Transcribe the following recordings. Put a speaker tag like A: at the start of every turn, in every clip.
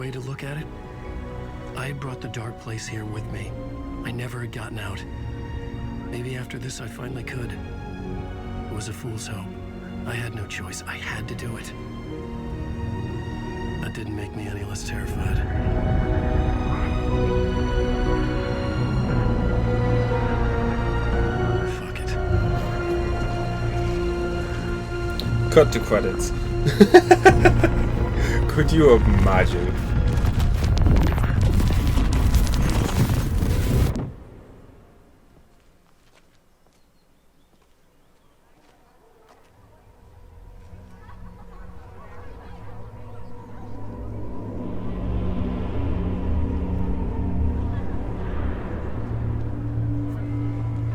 A: way to look at it, I had brought the dark place here with me. I never had gotten out. Maybe after this I finally could. It was a fool's hope. I had no choice. I had to do it. That didn't make me any less terrified. Fuck it.
B: Cut to credits. Could you imagine?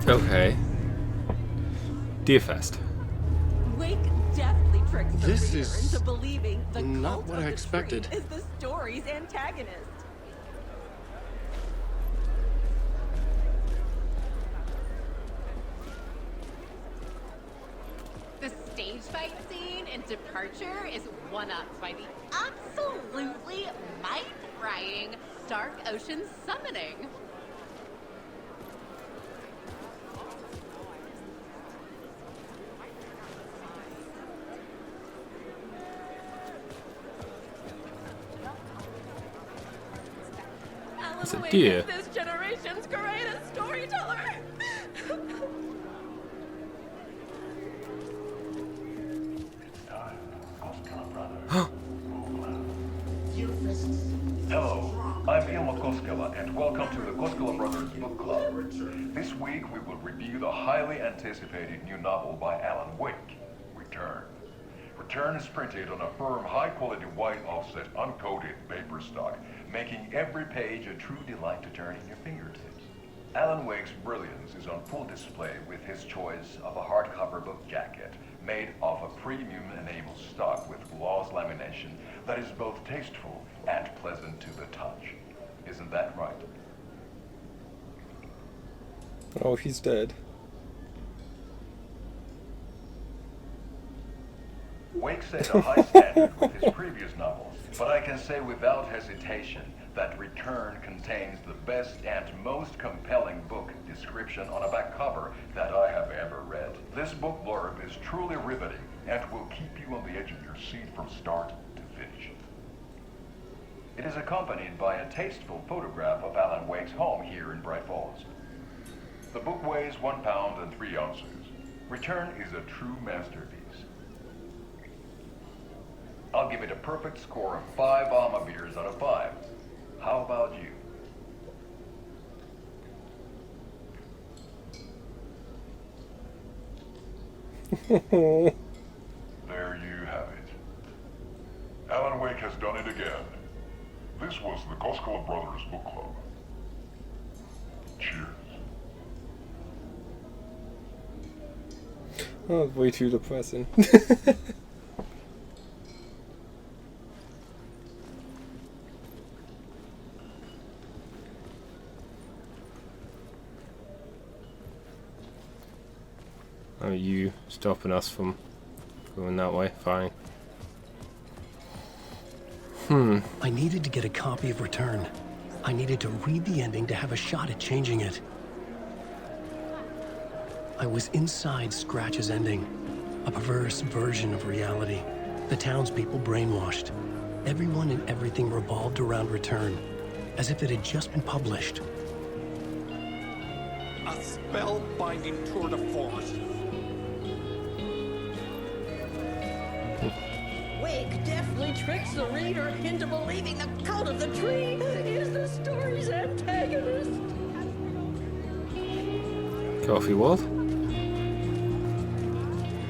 B: Okay. Dear Fest.
C: Wake deftly tricks the
A: This
C: reader
A: is
C: into believing the
A: not
C: cult
A: what
C: of
A: I
C: the
A: expected.
C: tree is the story's antagonist.
D: The stage fight scene in Departure is one-upped by the absolutely mind-frying Dark Ocean summoning.
B: It's a
C: Alan Wake
B: deer.
C: is this generation's greatest storyteller.
E: Hello, I'm Ilmo Koskela, and welcome to the Koskela Brothers Book Club. This week we will review the highly anticipated new novel by Alan Wake, Return. Return is printed on a firm, high-quality white offset, uncoated paper stock, making every page a true delight to turn in your fingertips. Alan Wake's brilliance is on full display with his choice of a hardcover book jacket made of a premium enamel stock with gloss lamination that is both tasteful and pleasant to the touch. Isn't that right?
B: Oh, he's dead.
E: Wake set a high standard with his previous novels, but I can say without hesitation that Return contains the best and most compelling book description on a back cover that I have ever read. This book blurb is truly riveting and will keep you on the edge of your seat from start to finish. It is accompanied by a tasteful photograph of Alan Wake's home here in Bright Falls. The book weighs 1 pound and 3 ounces. Return is a true masterpiece. I'll give it a perfect score of 5 Alma beers out of 5. How about you? There you have it. Alan Wake has done it again. This was the Koskela Brothers Book Club. Cheers.
B: Oh, way too depressing. Are you stopping us from going that way? Fine.
A: I needed to get a copy of Return. I needed to read the ending to have a shot at changing it. I was inside Scratch's ending, a perverse version of reality. The townspeople brainwashed. Everyone and everything revolved around Return, as if it had just been published.
F: A spellbinding tour de force.
C: Wake deftly tricks the reader into believing the cult of the tree is the story's antagonist.
B: Coffee what?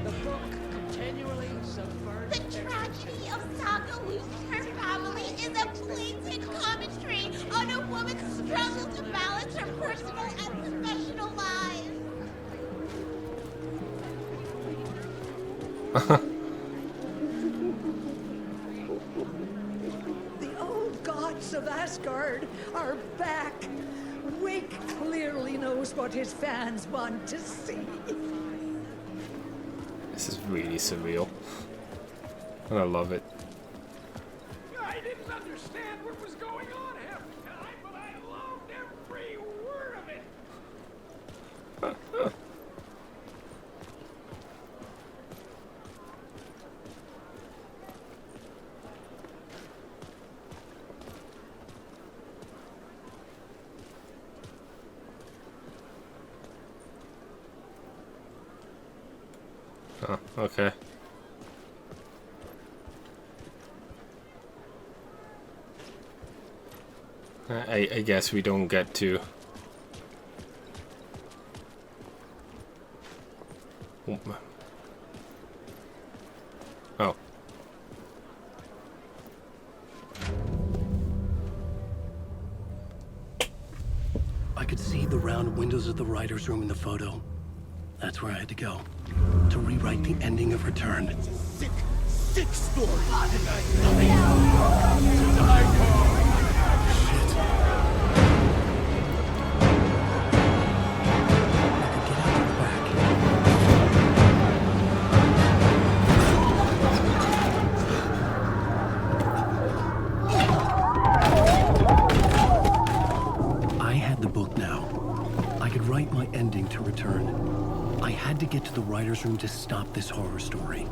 C: The book continually subverts
G: The tragedy of Saga losing her family is a blatant commentary on a woman's struggle to balance her personal and professional lives.
C: The old gods of Asgard are back. Wake clearly knows what his fans want to see.
B: This is really surreal. And I love it.
F: I I didn't understand what was going on half the time, but I loved every word of it.
B: Oh, okay. I guess we don't get to. Oh.
A: I could see the round windows of the writer's room in the photo. That's where I had to go. To rewrite the ending of Return.
F: Sick, sick story.
A: I had the book now. I could write my ending to Return. I had to get to the writer's room to stop this horror story.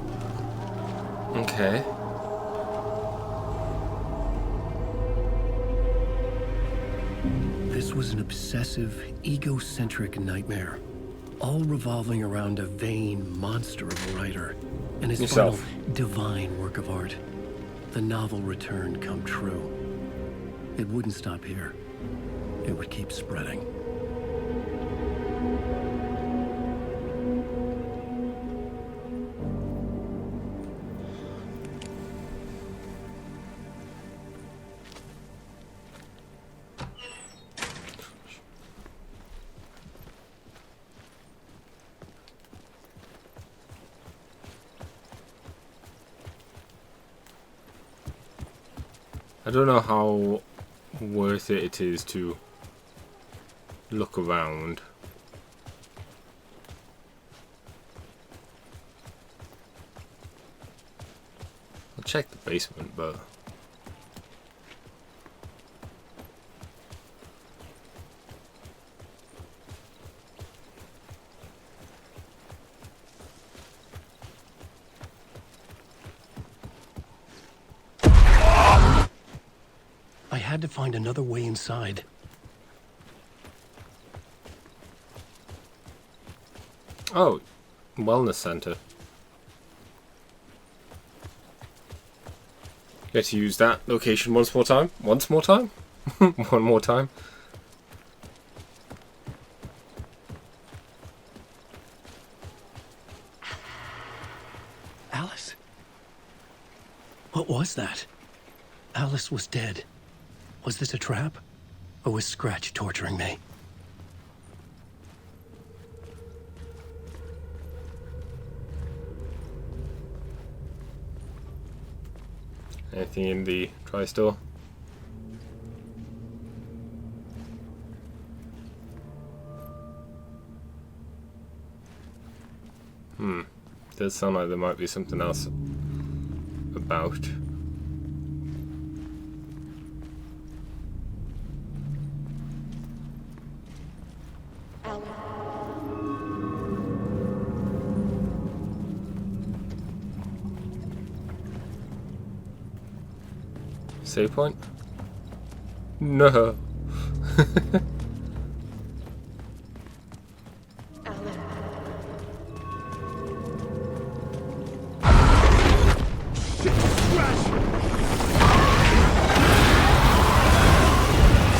B: Okay.
A: This was an obsessive, egocentric nightmare, all revolving around a vain monster of a writer and his
B: Yourself.
A: final divine work of art. The novel Return come true. It wouldn't stop here. It would keep spreading.
B: I don't know how worth it is to look around. I'll check the basement, but
A: I had to find another way inside.
B: oh, wellness center. Get to use that location once more time. Once more time. One more time.
A: Alice? What was that? Alice was dead. Was this a trap? Or was Scratch torturing me?
B: Anything in the tri-store? Does sound like there might be something else about. Save point? No.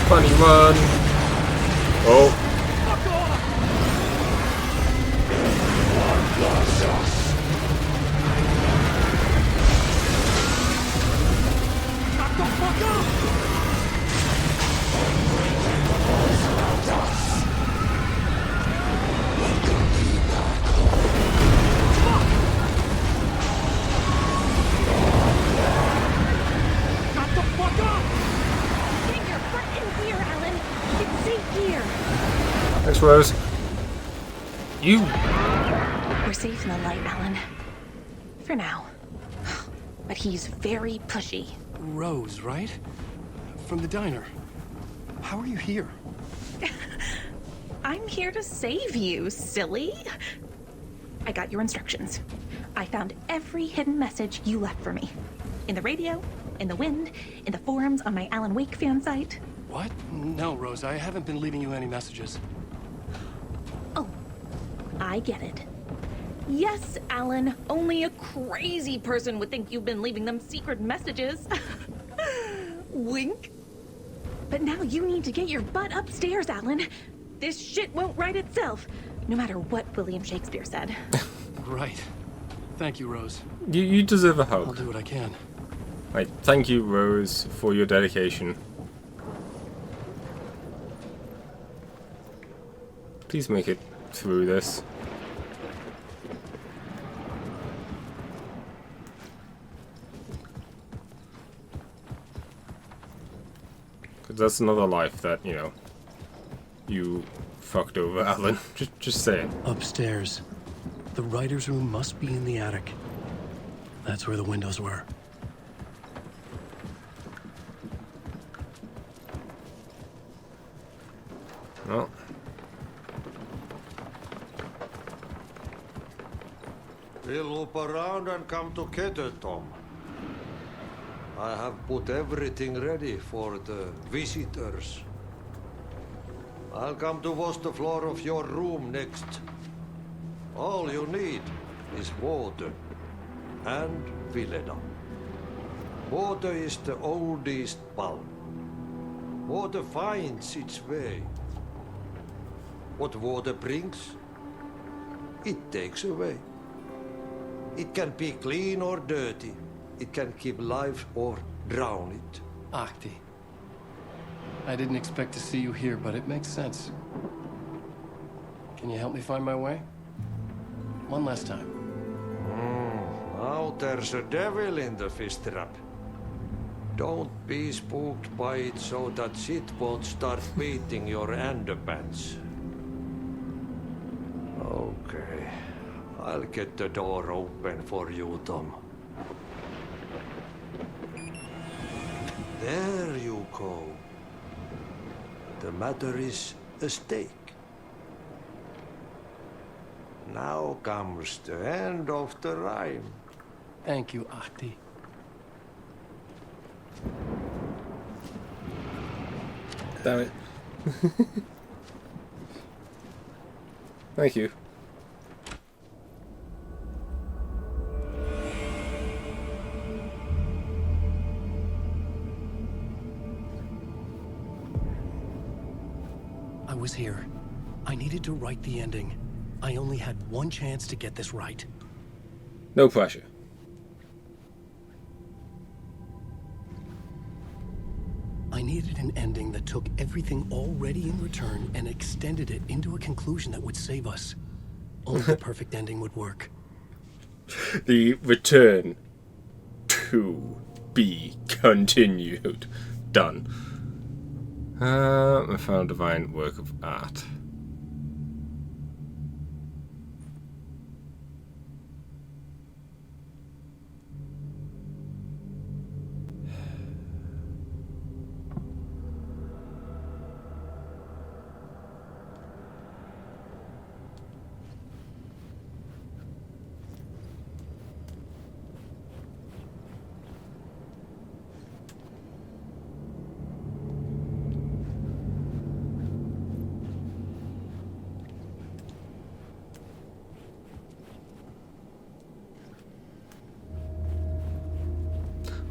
B: Funny run. Oh. Thanks, Rose. You.
H: We're safe in the light, Alan. For now. But he's very pushy.
A: Rose, right? From the diner. How are you here?
H: I'm here to save you, silly. I got your instructions. I found every hidden message you left for me. In the radio, in the wind, in the forums on my Alan Wake fan site.
A: What? No, Rose, I haven't been leaving you any messages.
H: Oh, I get it. Yes, Alan, only a crazy person would think you've been leaving them secret messages. Wink. But now you need to get your butt upstairs, Alan. This shit won't right itself, no matter what William Shakespeare said.
A: Right. Thank you, Rose.
B: You deserve a
A: I'll
B: hug.
A: do what I can.
B: Right, thank you, Rose, for your dedication. Please make it through this. Because that's another life that, you know, you fucked over, Alan. Just saying.
A: Upstairs. The writer's room must be in the attic. That's where the windows were.
B: Well,
I: We'll loop around and come together, Tom. I have put everything ready for the visitors. I'll come to wash the floor of your room next. All you need is water and Vileda. Water is the oldest bulb. Water finds its way. What water brings, it takes away. It can be clean or dirty. It can keep life or drown it.
A: Ahti. I didn't expect to see you here, but it makes sense. Can you help me find my way? One last time.
I: Now there's a devil in the fish trap. Don't be spooked by it so that shit won't start beating your underpants. Okay. I'll get the door open for you, Tom. There you go. The matter is a stake. Now comes the end of the rhyme.
A: Thank you, Ahti.
B: damn it. Thank you.
A: I was here. I needed to write the ending. I only had one chance to get this right.
B: No pressure.
A: I needed an ending that took everything already in return and extended it into a conclusion that would save us. Only the perfect ending would work.
B: The return to be continued. Done. I found a divine work of art.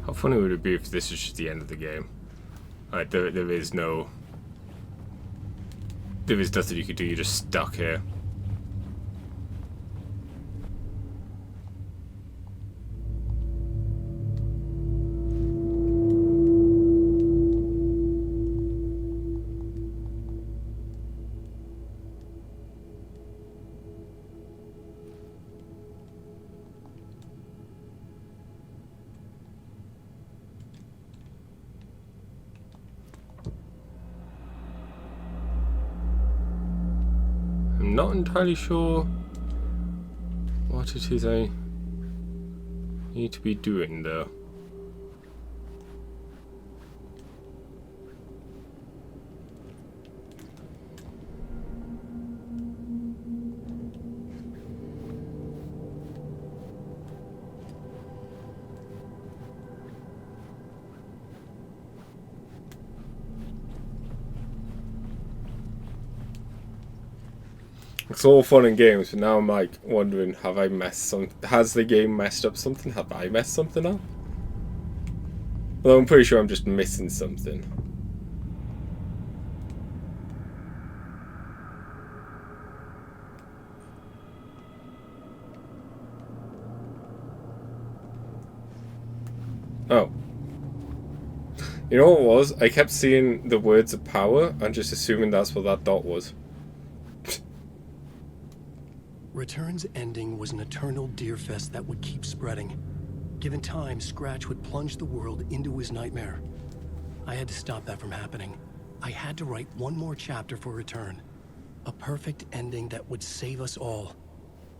B: How funny would it be if this is just the end of the game? Like, there is no... There is nothing you could do, you're just stuck here. I'm not entirely sure what it is I need to be doing though. It's all fun and games, but now I'm like wondering, have I messed has the game messed up something? Have I messed something up? Well, I'm pretty sure I'm just missing something. Oh. You know what it was? I kept seeing the words of power and just assuming that's what that dot was.
A: Return's ending was an eternal deerfest that would keep spreading. Given time, Scratch would plunge the world into his nightmare. I had to stop that from happening. I had to write one more chapter for Return. A perfect ending that would save us all.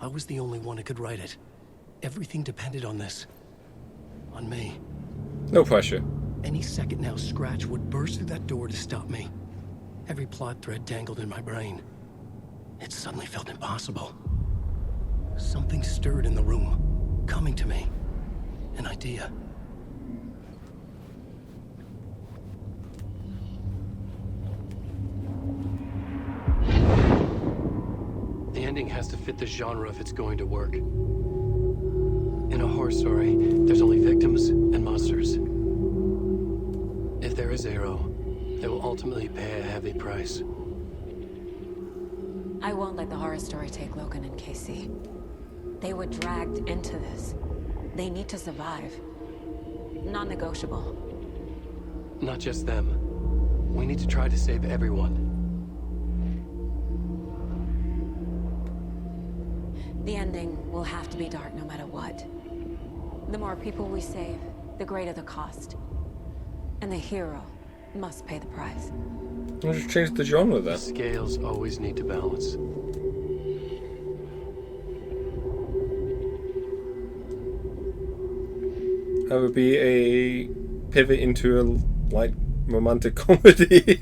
A: I was the only one who could write it. Everything depended on this. On me.
B: No pressure.
A: Any second now, Scratch would burst through that door to stop me. Every plot thread tangled in my brain. It suddenly felt impossible. Something stirred in the room, coming to me. An idea. The ending has to fit the genre if it's going to work. In a horror story, there's only victims and monsters. If there is Arrow, they will ultimately pay a heavy price.
J: I won't let the horror story take Logan and Casey. They were dragged into this. They need to survive. Non-negotiable.
A: Not just them. We need to try to save everyone.
J: The ending will have to be dark no matter what. The more people we save, the greater the cost. And the hero must pay the price.
B: I'll just change the genre then.
A: The scales always need to balance.
B: That would be a pivot into a light romantic comedy.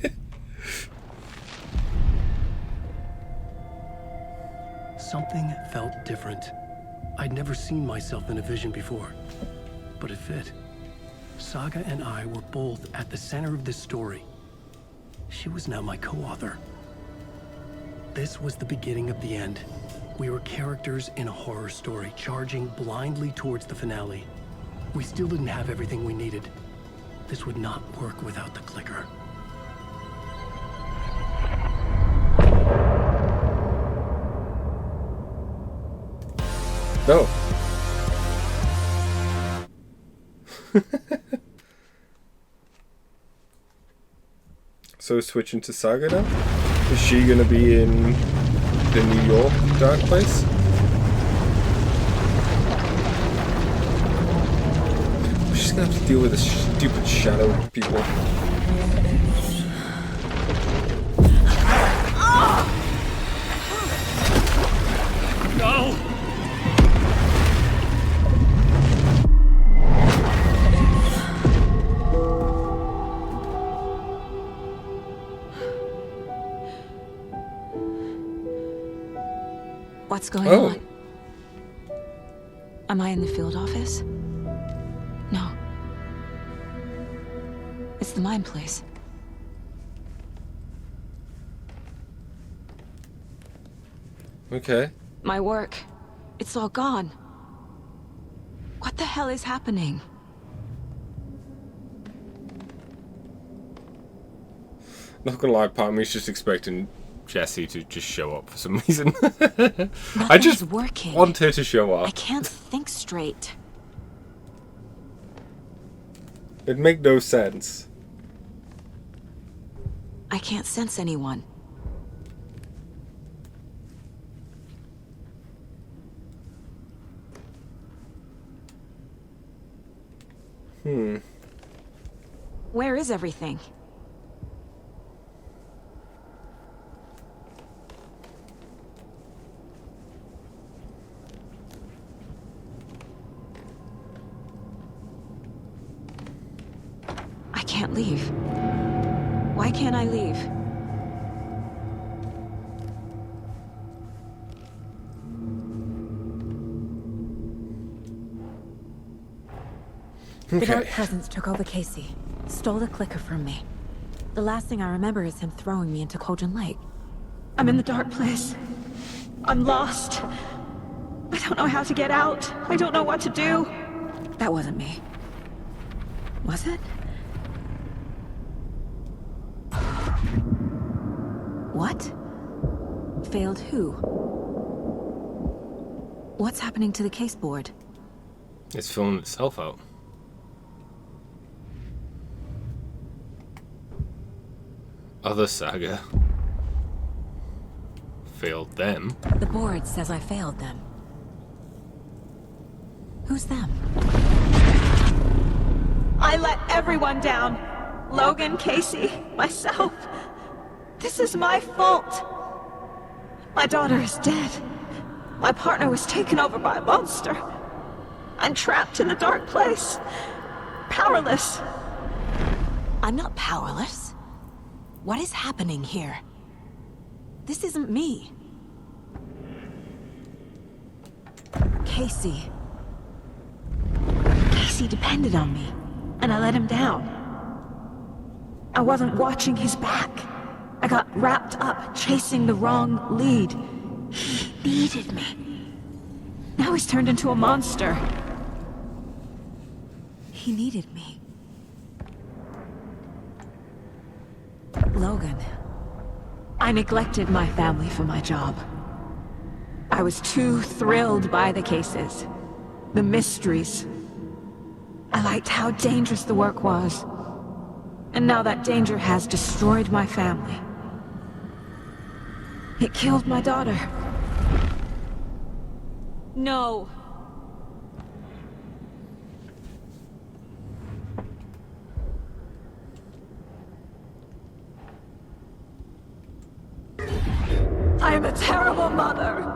A: Something felt different. I'd never seen myself in a vision before, but it fit. Saga and I were both at the center of this story. She was now my co-author. This was the beginning of the end. We were characters in a horror story, charging blindly towards the finale. We still didn't have everything we needed. This would not work without the clicker.
B: No. So switching to Saga now? Is she gonna be in the New York dark place? She's gonna have to deal with the stupid shadow people.
A: No!
J: What's going on? Am I in the field office? No. It's the mine place.
B: Okay.
J: My work. It's all gone. What the hell is happening?
B: Not gonna lie, part of me is just expecting Jessie to just show up for some reason. I just want her to show up.
J: I can't think straight.
B: It'd make no sense.
J: I can't sense anyone. Where is everything? I can't leave. Why can't I leave? The Dark Presence took over Casey, stole the clicker from me. The last thing I remember is him throwing me into Cauldron Lake. I'm in the dark place.
K: I'm lost. I don't know how to get out. I don't know what to do.
J: That wasn't me. Was it? What? Failed who? What's happening to the case board?
B: It's filling itself out. Other saga. Failed them.
J: The board says I failed them. Who's them?
K: I let everyone down. Logan, Casey, myself. This is my fault. My daughter is dead. My partner was taken over by a monster. I'm trapped in a dark place. Powerless.
J: I'm not powerless. What is happening here? This isn't me. Casey. Casey depended on me, and I let him down.
K: I wasn't watching his back. I got wrapped up chasing the wrong lead. He needed me. Now he's turned into a monster.
J: He needed me. Logan.
K: I neglected my family for my job. I was too thrilled by the cases, the mysteries. I liked how dangerous the work was. And now that danger has destroyed my family. It killed my daughter. No. I'm a terrible mother.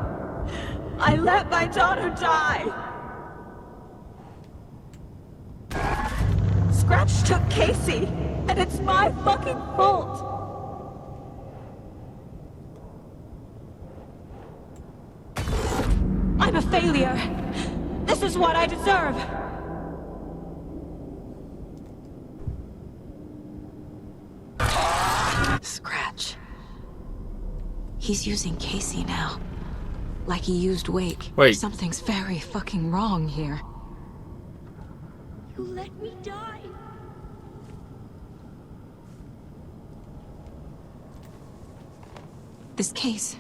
K: I let my daughter die. Scratch took Casey, and it's my fucking fault. I'm a failure. This is what I deserve.
J: Scratch. He's using Casey now. Like he used Wake.
B: Wait.
J: Something's very fucking wrong here.
H: You let me die.
J: This case.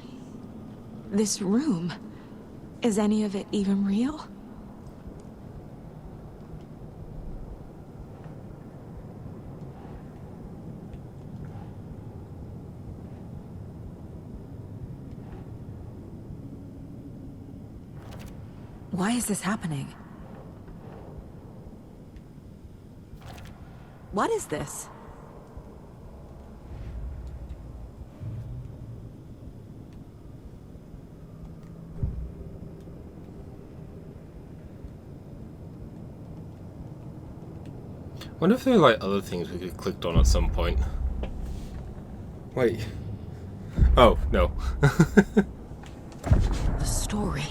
J: This room. Is any of it even real? Why is this happening? What is this?
B: Wonder if there are like other things we could have clicked on at some point. Wait. Oh, no.
J: The story.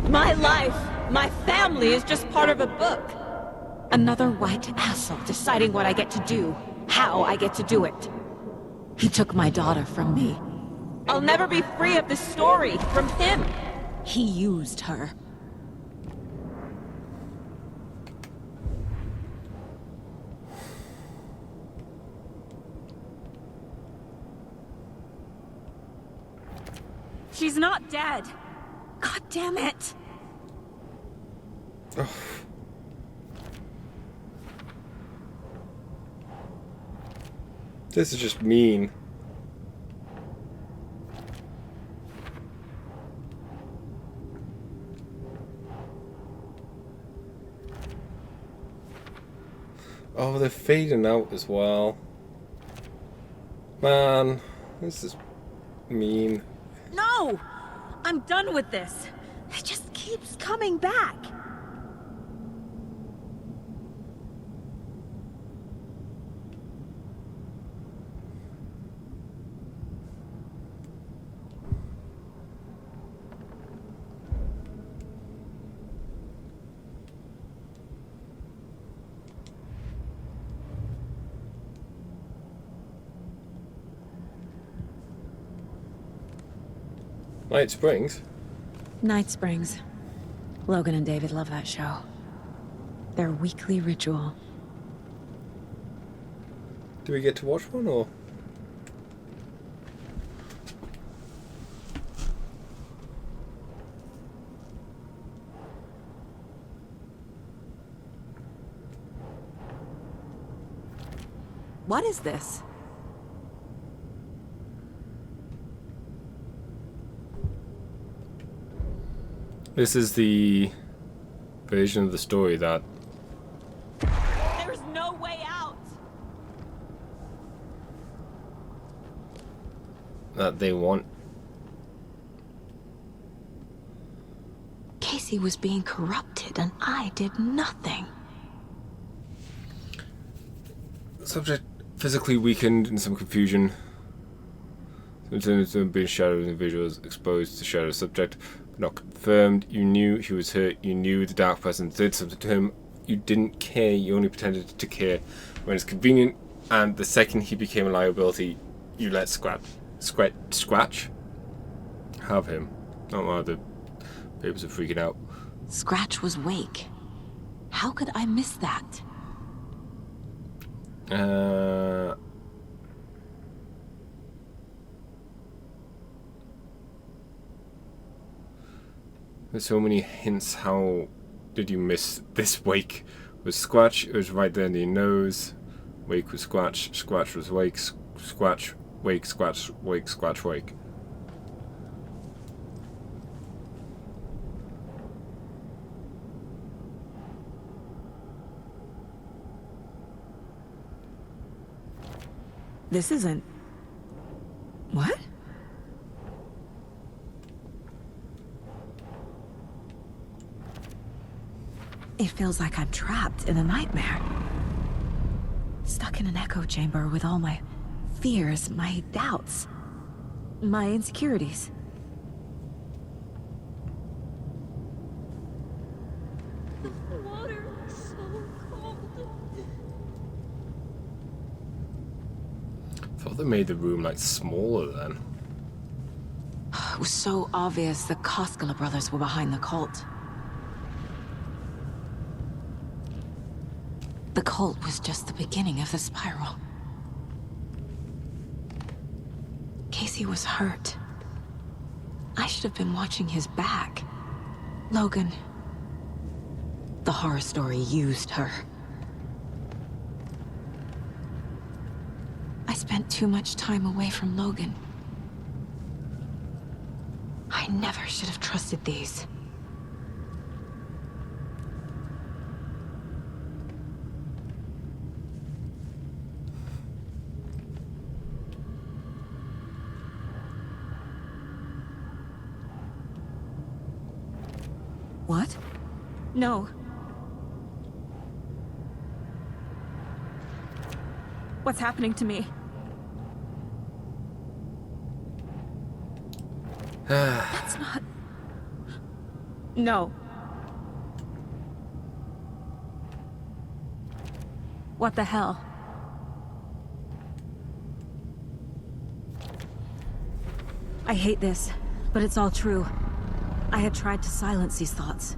K: My life, my family is just part of a book. Another white asshole deciding what I get to do, how I get to do it.
J: He took my daughter from me.
K: I'll never be free of this story from him.
J: He used her.
K: She's not dead. God damn it.
B: This is just mean. Oh, they're fading out as well. Man, this is mean.
K: No! I'm done with this. It just keeps coming back.
B: Night Springs?
J: Night Springs. Logan and David love that show. Their weekly ritual.
B: Do we get to watch one, or...?
J: What is this?
B: This is the version of the story that...
K: There's no way out!
B: that they want.
H: Casey was being corrupted and I did nothing.
B: Subject physically weakened and some confusion. Sometimes being shadowed and visuals exposed to shadow subject, but not confirmed. You knew he was hurt. You knew the dark presence did something to him. You didn't care. You only pretended to care when it's convenient. And the second he became a liability, you let Scratch have him. Not while the papers are freaking out.
H: Scratch was Wake. How could I miss that?
B: There's so many hints. How did you miss this? Wake was Scratch. It was right there in your nose. Wake was Scratch. Scratch was Wake. Scratch, Wake, Scratch, Wake, Scratch, Wake.
J: This isn't... What? It feels like I'm trapped in a nightmare. Stuck in an echo chamber with all my fears, my doubts, my insecurities.
K: The water is so cold.
B: I thought they made the room like smaller then.
J: It was so obvious the Koskela brothers were behind the cult. The cult was just the beginning of the spiral. Casey was hurt. I should have been watching his back. Logan. The horror story used her. I spent too much time away from Logan. I never should have trusted these. What? No. What's happening to me? That's not... No. What the hell? I hate this, but it's all true. I had tried to silence these thoughts.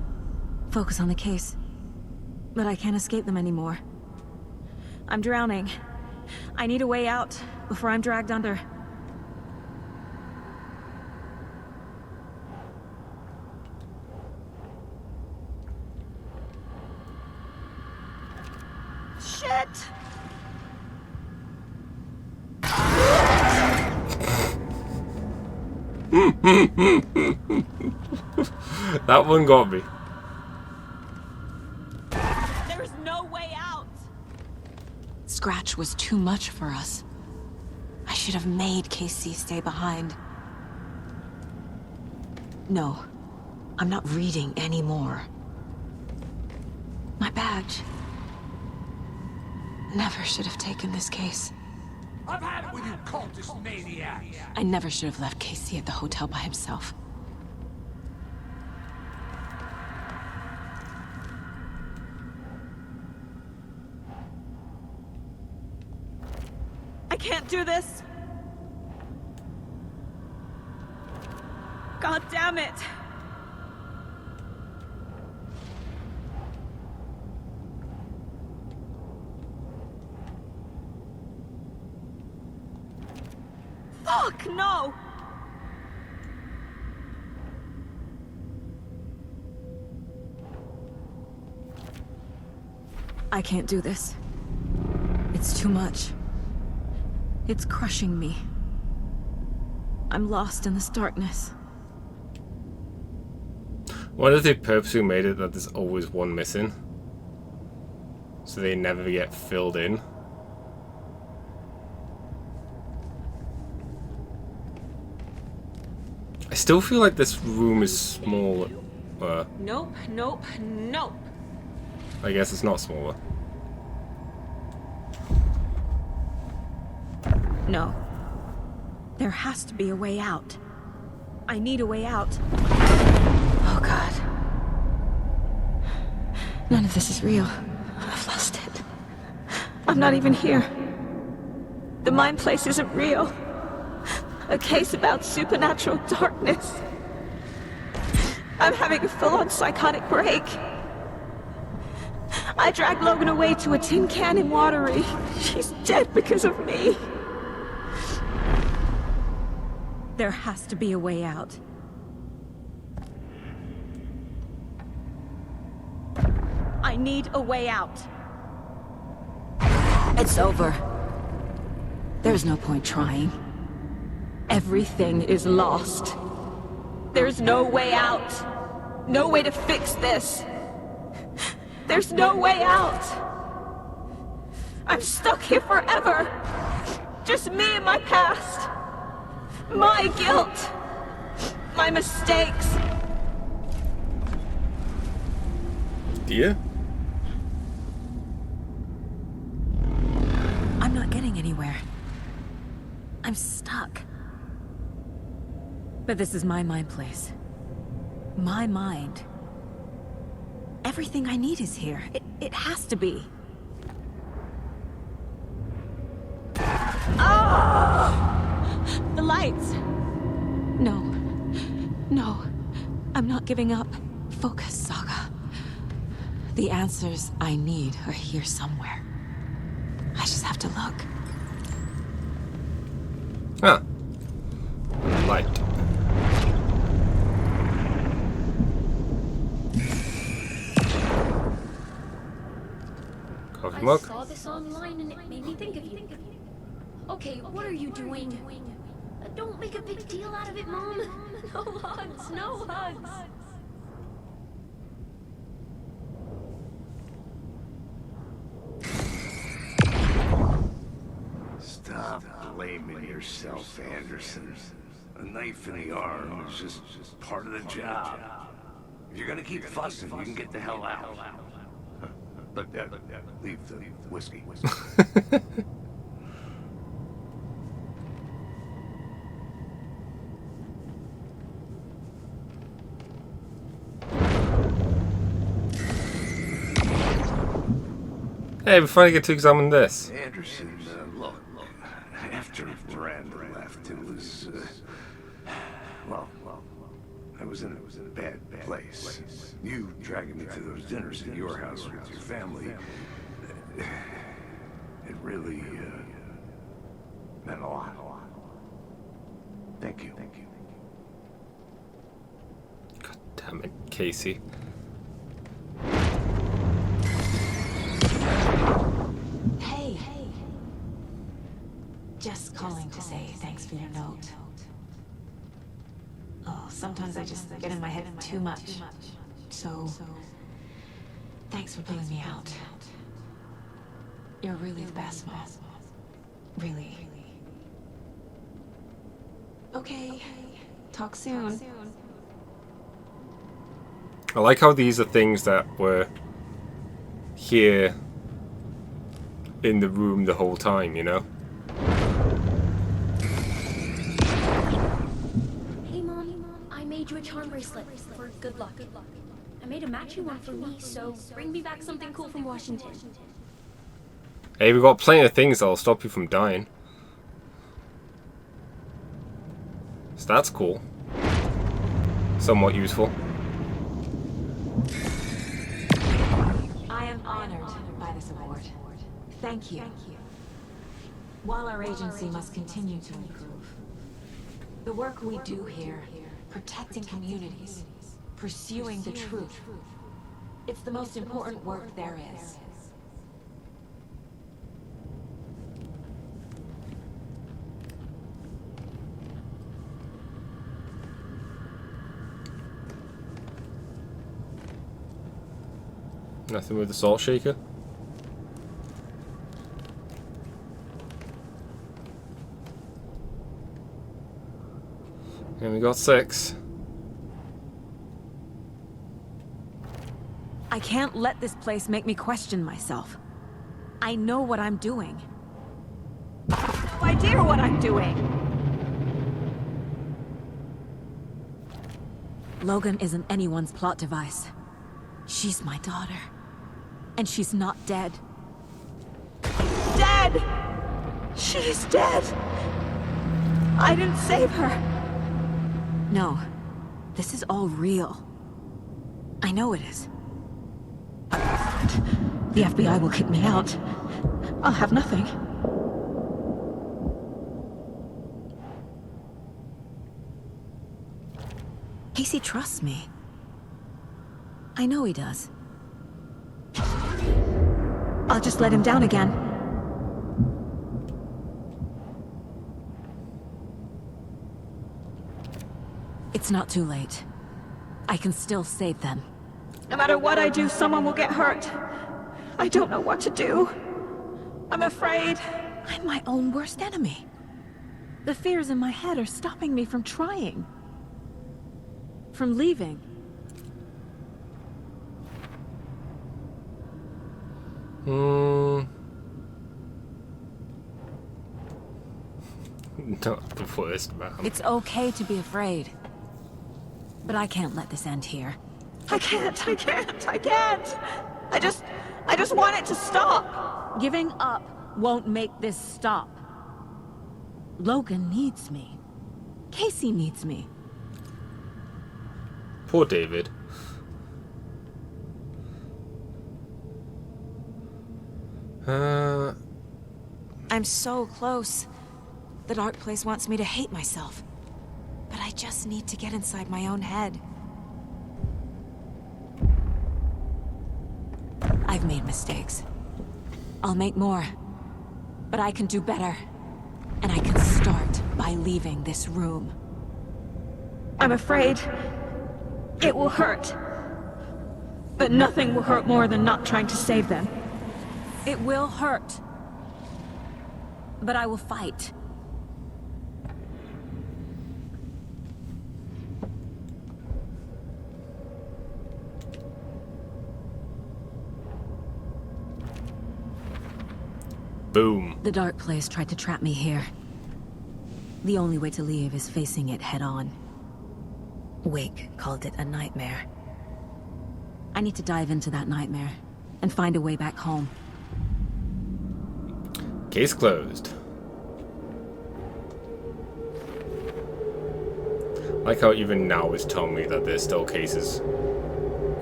J: Focus on the case. But I can't escape them anymore. I'm drowning. I need a way out before I'm dragged under.
K: Shit!
B: That one got me.
K: There's no way out!
J: Scratch was too much for us. I should have made Casey stay behind. No, I'm not reading anymore. My badge. Never should have taken this case.
F: I've had it with you cultist maniacs!
J: I never should have left Casey at the hotel by himself.
K: I can't do this! God damn it! Fuck, no! I can't do this. It's too much. It's crushing me. I'm lost in this darkness.
B: What if they purposely made it that there's always one missing? So they never get filled in? I still feel like this room is small.
K: Nope, nope, nope.
B: I guess it's not smaller.
K: No. There has to be a way out. I need a way out. Oh, God. None of this is real. I've lost it. I'm not even here. The mind place isn't real. A case about supernatural darkness. I'm having a full-on psychotic break. I dragged Logan away to a tin can in Watery. She's dead because of me. There has to be a way out. I need a way out. It's over. There's no point trying. Everything is lost. There's no way out. No way to fix this. There's no way out. I'm stuck here forever. Just me and my past. My guilt. My mistakes.
B: Yeah?
K: I'm not getting anywhere. I'm stuck. But this is my mind place. My mind. Everything I need is here. It has to be. Oh! The lights! No. No. I'm not giving up. Focus, Saga. The answers I need are here somewhere. I just have to look.
B: Ah. Light. Coffee mug.
L: I saw this online and it made me think of you. Okay, what are you doing? Don't make a big deal out of it, Mom. No hugs, no hugs.
M: Stop blaming yourself, Anderson. A knife in the arm is just part of the job. If you're gonna keep fussing, you can get the hell out. But leave the whiskey.
B: Hey, we finally get to examine this.
M: Anderson, look, after Miranda left, it was, well, I was in a bad place. You dragging me to those dinners at your house with your family, it really, meant a lot. Thank you.
B: God damn it, Casey.
J: Hey. Just calling to say thanks for your note. Oh, sometimes I just get in my head too much. So, thanks for pulling me out. You're really the best, Mom. Really. Okay. Talk soon.
B: I like how these are things that were here in the room the whole time, you know?
L: Hey, Mom, I made you a charm bracelet for good luck. I made a matching one for me, so bring me back something cool from Washington.
B: Hey, we've got plenty of things that'll stop you from dying. So that's cool. somewhat useful.
J: I am honored by this award. Thank you. While our agency must continue to improve, the work we do here, protecting communities, pursuing the truth, it's the most important work there is.
B: Nothing with the salt shaker. And we got 6.
J: I can't let this place make me question myself. I know what I'm doing. I have no idea what I'm doing! Logan isn't anyone's plot device. She's my daughter. And she's not dead. Dead! She's dead! I didn't save her! No. This is all real. I know it is. The FBI will kick me out. I'll have nothing. Casey trusts me. I know he does. I'll just let him down again. It's not too late. I can still save them. No matter what I do, someone will get hurt. I don't know what to do. I'm afraid. I'm my own worst enemy. The fears in my head are stopping me from trying. From leaving.
B: Not the first, man.
J: It's okay to be afraid. But I can't let this end here. I can't. I just want it to stop. Giving up won't make this stop. Logan needs me. Casey needs me.
B: Poor David.
J: I'm so close. The dark place wants me to hate myself. But I just need to get inside my own head. I've made mistakes. I'll make more. But I can do better. And I can start by leaving this room. I'm afraid it will hurt. But nothing will hurt more than not trying to save them. It will hurt. But I will fight.
B: Boom.
J: The dark place tried to trap me here. The only way to leave is facing it head-on. Wake called it a nightmare. I need to dive into that nightmare and find a way back home.
B: Case closed. Like how even now it's telling me that there's still cases.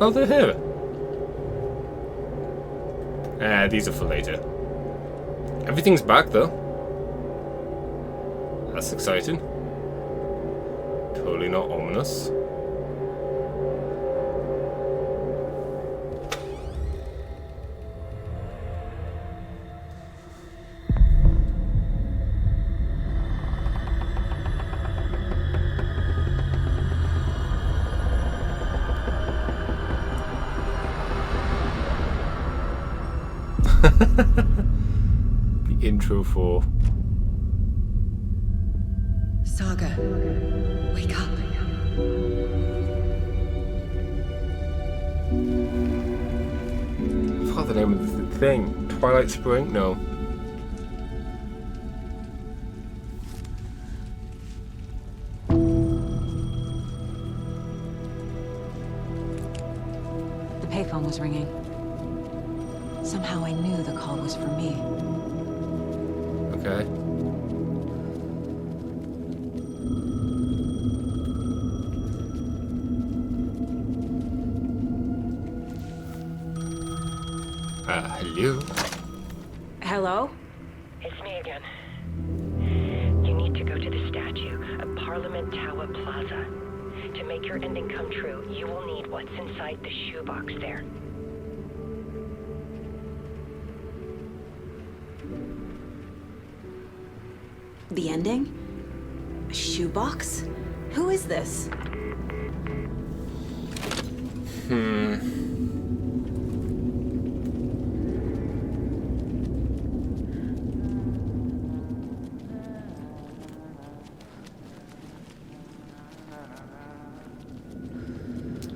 B: Oh, they're here. These are for later. Everything's back though. That's exciting. Totally not ominous. The intro for
N: Saga, wake up.
B: I forgot the name of the thing. Twilight Spring? No.
J: The payphone was ringing. Somehow I knew the call was for me.
B: Okay. Hello?
J: Hello?
O: It's me again. You need to go to the statue at Parliament Tower Plaza. To make your ending come true, you will need what's inside the shoebox there.
J: The ending? A shoebox? Who is this?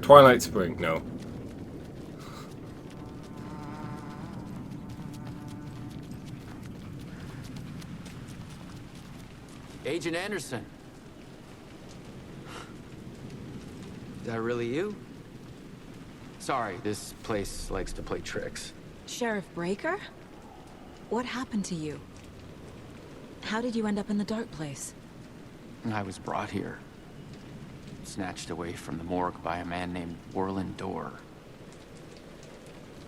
B: Twilight Spring, no.
P: Agent Anderson. Is that really you? Sorry, this place likes to play tricks.
J: Sheriff Breaker? What happened to you? How did you end up in the dark place?
P: I was brought here. Snatched away from the morgue by a man named Orland Dorr.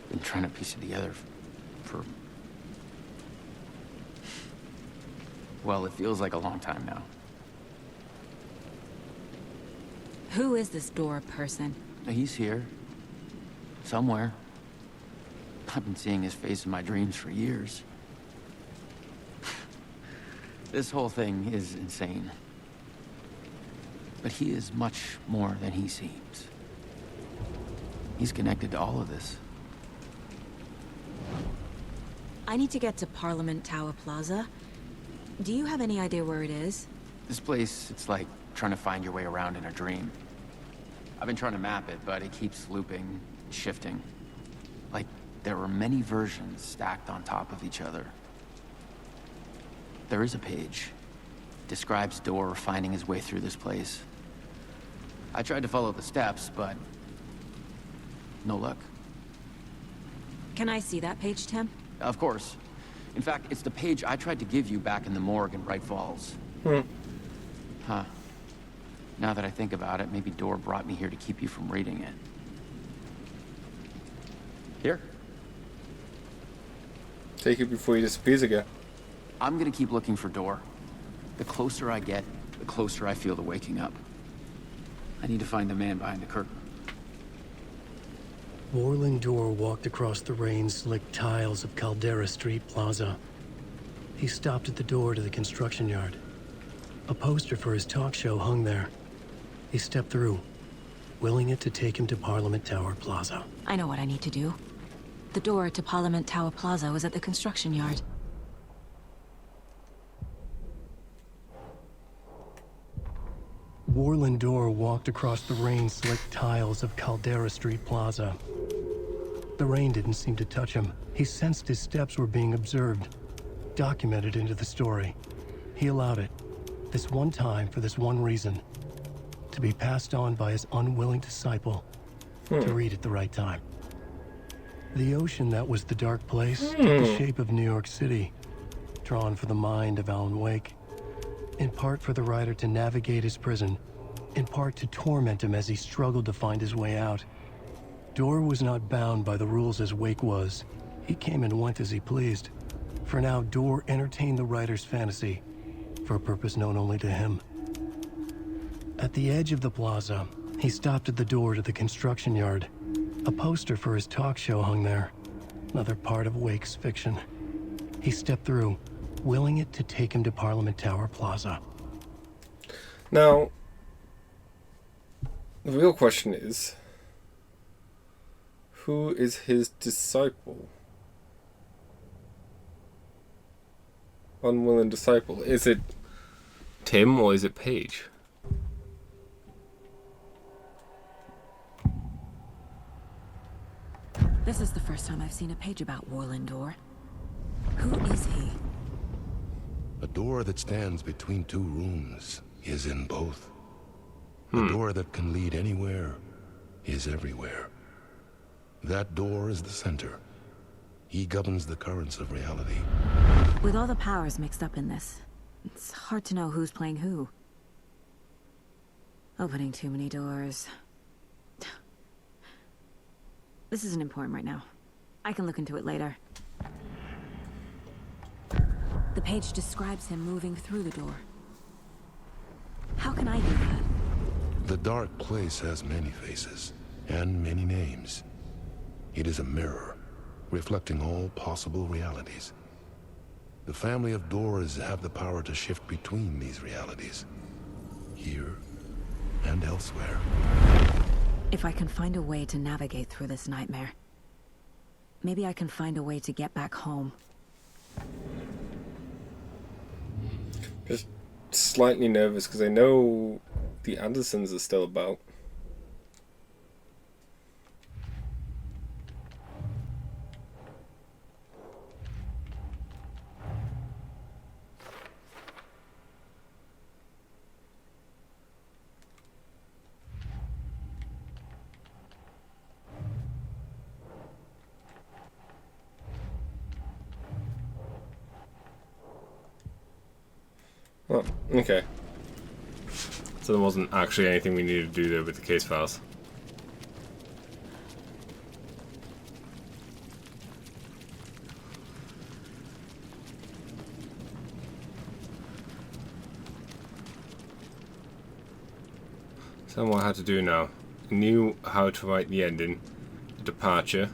P: Been trying to piece it together for... Well, it feels like a long time now.
J: Who is this Dorr person?
P: He's here. Somewhere. I've been seeing his face in my dreams for years. This whole thing is insane. But he is much more than he seems. He's connected to all of this.
J: I need to get to Parliament Tower Plaza. Do you have any idea where it is?
P: This place, it's like trying to find your way around in a dream. I've been trying to map it, but it keeps looping, shifting. Like there were many versions stacked on top of each other. There is a page. Describes Dorr finding his way through this place. I tried to follow the steps, but no luck.
J: Can I see that page, Tim?
P: Of course. In fact, it's the page I tried to give you back in the morgue in Bright Falls. Huh. Now that I think about it, maybe Dorr brought me here to keep you from reading it. Here.
B: Take it before he disappears again.
P: I'm gonna keep looking for Dorr. The closer I get, the closer I feel to waking up. I need to find the man behind the curtain.
A: Orland Dorr walked across the rain-slicked tiles of Caldera Street Plaza. He stopped at the door to the construction yard. A poster for his talk show hung there. He stepped through, willing it to take him to Parliament Tower Plaza.
J: I know what I need to do. The door to Parliament Tower Plaza was at the construction yard.
A: Orland Dorr walked across the rain-slicked tiles of Caldera Street Plaza. The rain didn't seem to touch him. He sensed his steps were being observed, documented into the story. He allowed it, this one time for this one reason, to be passed on by his unwilling disciple to read at the right time. The ocean that was the dark place took the shape of New York City, drawn for the mind of Alan Wake, in part for the writer to navigate his prison, in part to torment him as he struggled to find his way out. Dorr was not bound by the rules as Wake was. He came and went as he pleased. For now, Dorr entertained the writer's fantasy, for a purpose known only to him. At the edge of the plaza, he stopped at the door to the construction yard. A poster for his talk show hung there, another part of Wake's fiction. He stepped through, willing it to take him to Parliament Tower Plaza.
B: Now, the real question is, who is his disciple? Unwilling disciple. Is it Tim or is it Paige?
J: This is the first time I've seen a page about Orland Dorr. Who is he?
Q: A door that stands between two rooms is in both. A door that can lead anywhere is everywhere. That door is the center. He governs the currents of reality.
J: With all the powers mixed up in this, it's hard to know who's playing who. Opening too many doors. This isn't important right now. I can look into it later. The page describes him moving through the door. How can I do that?
Q: The dark place has many faces, and many names. It is a mirror, reflecting all possible realities. The family of doors have the power to shift between these realities, here and elsewhere.
J: If I can find a way to navigate through this nightmare, maybe I can find a way to get back home.
B: Just slightly nervous because I know the Andersons are still about. Oh, okay. So there wasn't actually anything we needed to do there with the case files. So what I had to do now. I knew how to write the ending. The departure.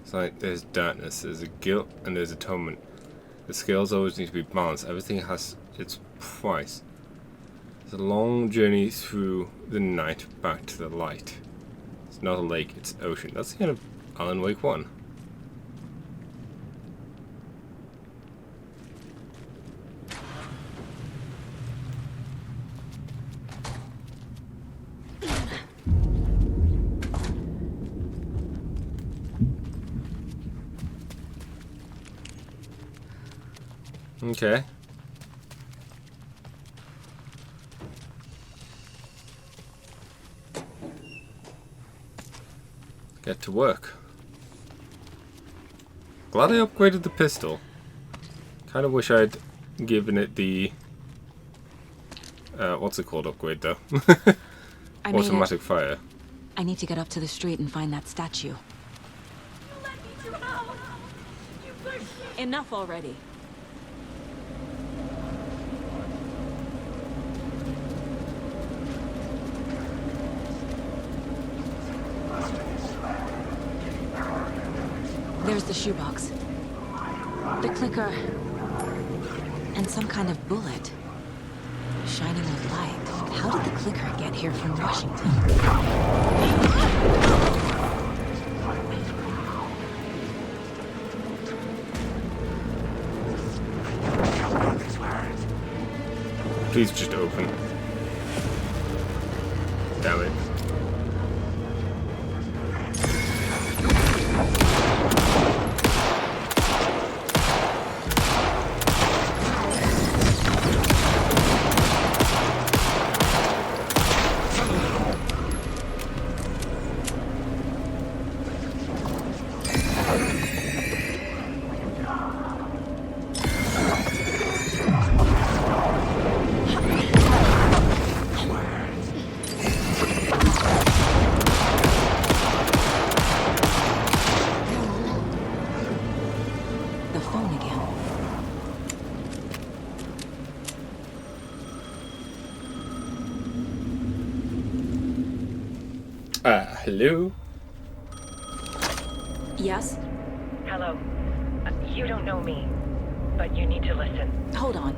B: It's like there's darkness, there's a guilt, and there's atonement. The scales always need to be balanced. Everything has its price. It's a long journey through the night back to the light. It's not a lake, it's ocean. That's the end of Alan Wake 1. Okay. Get to work. Glad I upgraded the pistol. Kind of wish I'd given it the what's it called upgrade though? Automatic fire.
J: I need to get up to the street and find that statue. Enough already. There's the shoebox. The clicker. And some kind of bullet. Shining with light. How did the clicker get here from Washington?
B: Please just open. Damn it. Hello?
J: Yes?
O: Hello. You don't know me, but you need to listen.
J: Hold on.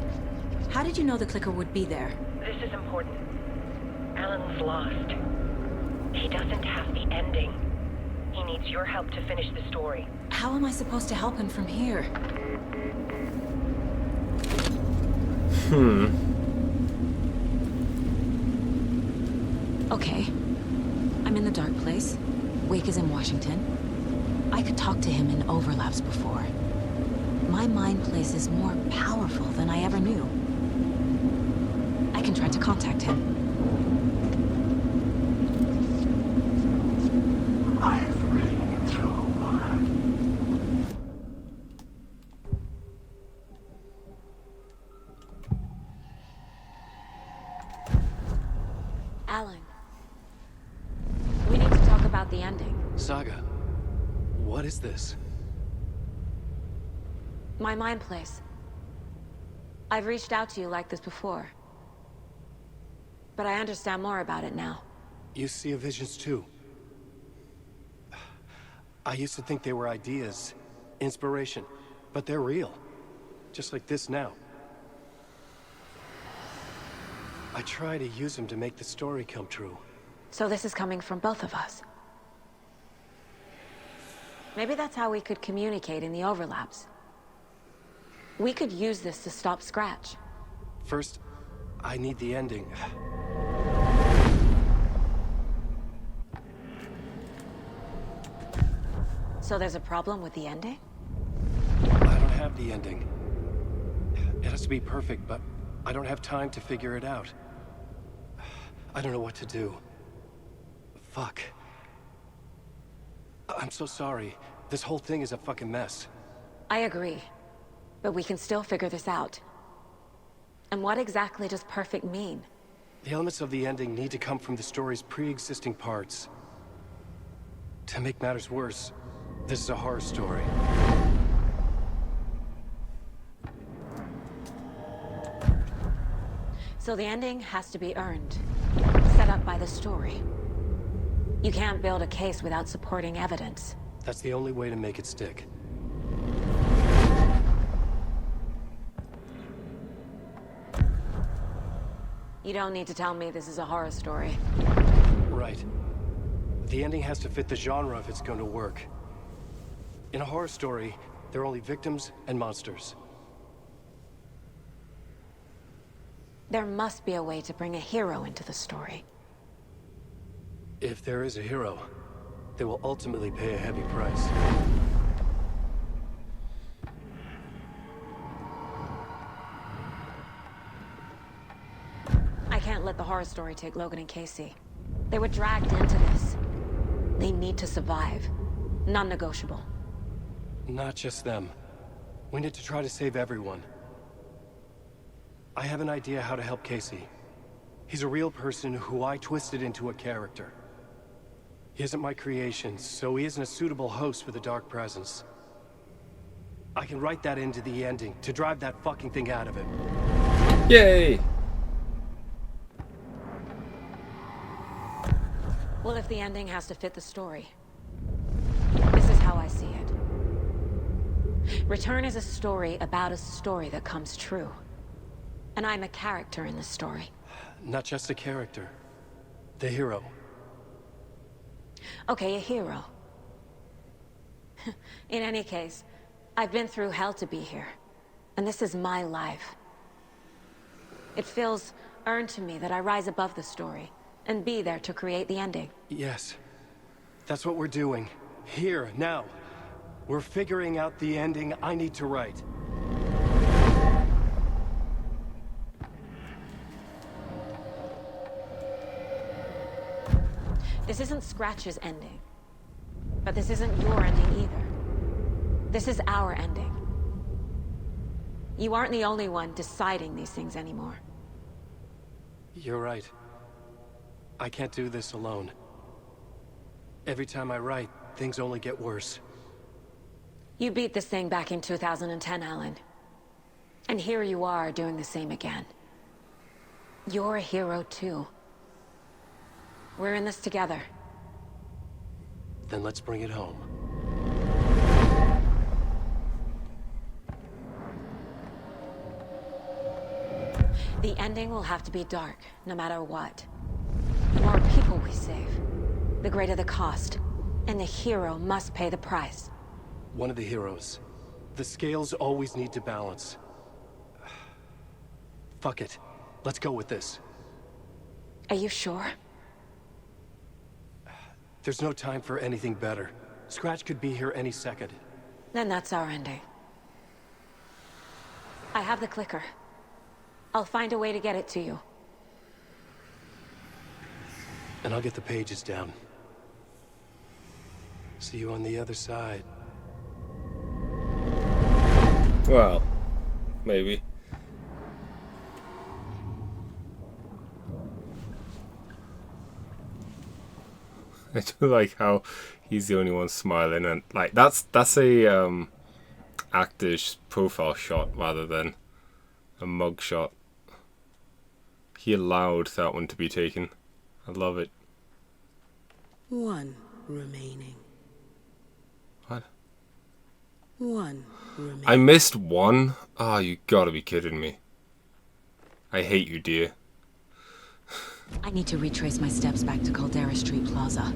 J: How did you know the clicker would be there?
O: This is important. Alan's lost. He doesn't have the ending. He needs your help to finish the story.
J: How am I supposed to help him from here? Okay. I'm in the dark place. Wake is in Washington. I could talk to him in overlaps before. My mind place is more powerful than I ever knew. I can try to contact him.
H: Alan. We need to talk about the ending.
A: Saga,
R: What is this?
J: My mind place. I've reached out to you like this before. But I understand more about it now.
R: You see visions too. I used to think they were ideas, inspiration, but they're real. Just like this now. I try to use them to make the story come true.
J: So this is coming from both of us. Maybe that's how we could communicate in the overlaps. We could use this to stop Scratch.
R: First, I need the ending.
J: So there's a problem with the ending?
R: I don't have the ending. It has to be perfect, but I don't have time to figure it out. I don't know what to do. Fuck. I'm so sorry. This whole thing is a fucking mess.
J: I agree. But we can still figure this out. And what exactly does perfect mean?
R: The elements of the ending need to come from the story's pre-existing parts. To make matters worse, this is a horror story.
J: So the ending has to be earned, set up by the story. You can't build a case without supporting evidence.
R: That's the only way to make it stick.
J: You don't need to tell me this is a horror story.
R: Right. The ending has to fit the genre if it's going to work. In a horror story, there are only victims and monsters.
J: There must be a way to bring a hero into the story.
R: If there is a hero, they will ultimately pay a heavy price.
J: I can't let the horror story take Logan and Casey. They were dragged into this. They need to survive. Non-negotiable.
R: Not just them. We need to try to save everyone. I have an idea how to help Casey. He's a real person who I twisted into a character. He isn't my creation, so he isn't a suitable host for the Dark Presence. I can write that into the ending to drive that fucking thing out of him.
B: Yay!
J: Well, if the ending has to fit the story, this is how I see it. Return is a story about a story that comes true. And I'm a character in the story.
R: Not just a character. The hero.
J: Okay, a hero. In any case, I've been through hell to be here. And this is my life. It feels earned to me that I rise above the story and be there to create the ending.
R: Yes. That's what we're doing. Here, now. We're figuring out the ending I need to write.
J: This isn't Scratch's ending. But this isn't your ending either. This is our ending. You aren't the only one deciding these things anymore.
R: You're right. I can't do this alone. Every time I write, things only get worse.
J: You beat this thing back in 2010, Alan. And here you are doing the same again. You're a hero too. We're in this together.
R: Then let's bring it home.
J: The ending will have to be dark, no matter what. The more people we save, the greater the cost. And the hero must pay the price.
R: One of the heroes. The scales always need to balance. Fuck it. Let's go with this.
J: Are you sure?
R: There's no time for anything better. Scratch could be here any second.
J: Then that's our ending. I have the clicker. I'll find a way to get it to you.
R: And I'll get the pages down. See you on the other side.
B: Well, maybe. I do like how He's the only one smiling, and like that's a actor's profile shot rather than a mug shot. He allowed that one to be taken. I love it.
S: One remaining.
B: What?
S: One remaining.
B: I missed one? Ah, you gotta be kidding me. I hate you, dear.
J: I need to retrace my steps back to Caldera Street Plaza.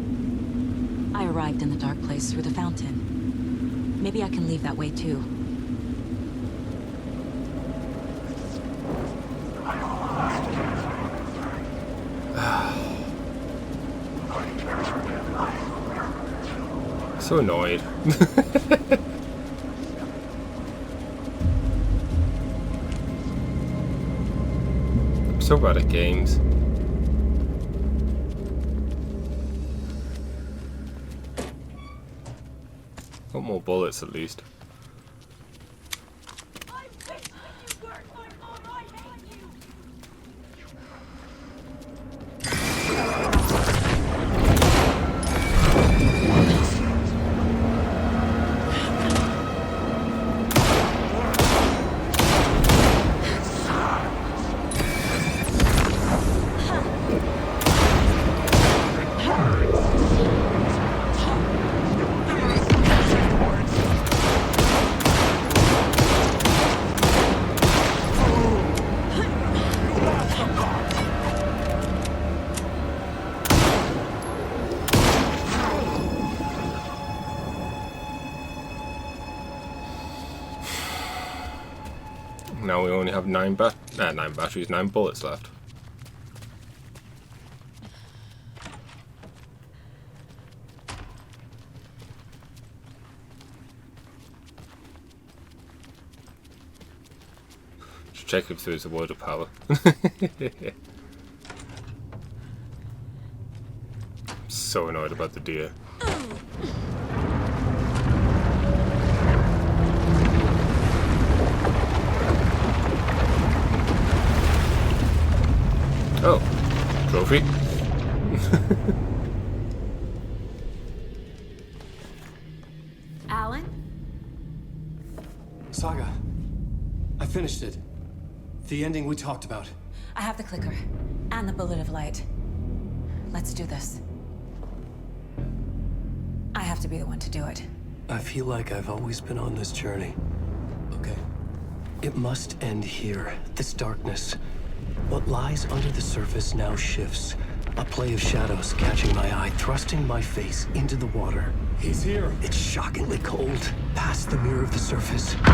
J: I arrived in the dark place through the fountain. Maybe I can leave that way too.
B: So annoyed. I'm so bad at games. Got more bullets at least. Now we only have 9 batteries, 9 bullets left. Just check if there's a word of power. So annoyed about the deer. Oh, trophy.
K: Alan?
R: Saga, I finished it. The ending we talked about.
J: I have the clicker and the bullet of light. Let's do this. I have to be the one to do it.
A: I feel like I've always been on this journey. Okay. It must end here. This darkness. What lies under the surface now shifts. A play of shadows catching my eye, thrusting my face into the water.
R: He's here.
A: It's shockingly cold. Past the mirror of the surface. And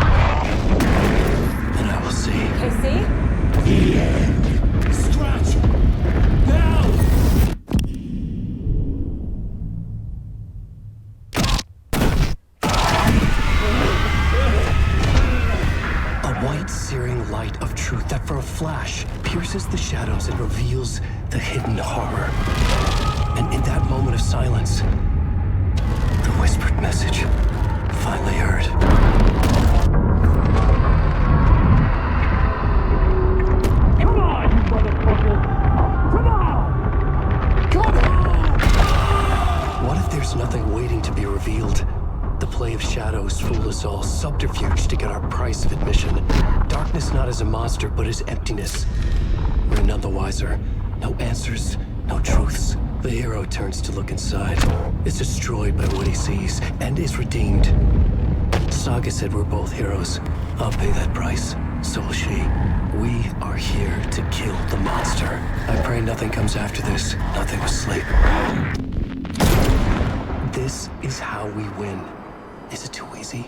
A: I will see.
J: Casey?
F: The end. Stretch. Now.
A: A white, searing light of truth that for a flash pierces the shadows and reveals the hidden horror. And in that moment of silence, the whispered message finally heard.
F: Come on, you motherfucker. Come on. Come on.
A: What if there's nothing waiting to be revealed? The play of shadows fool us all, subterfuge to get our price of admission. Darkness not as a monster, but as emptiness. We're none the wiser. No answers, no truths. The hero turns to look inside. Is destroyed by what he sees, and is redeemed. Saga said we're both heroes. I'll pay that price. So will she. We are here to kill the monster. I pray nothing comes after this. Nothing will sleep. This is how we win. Is it too easy?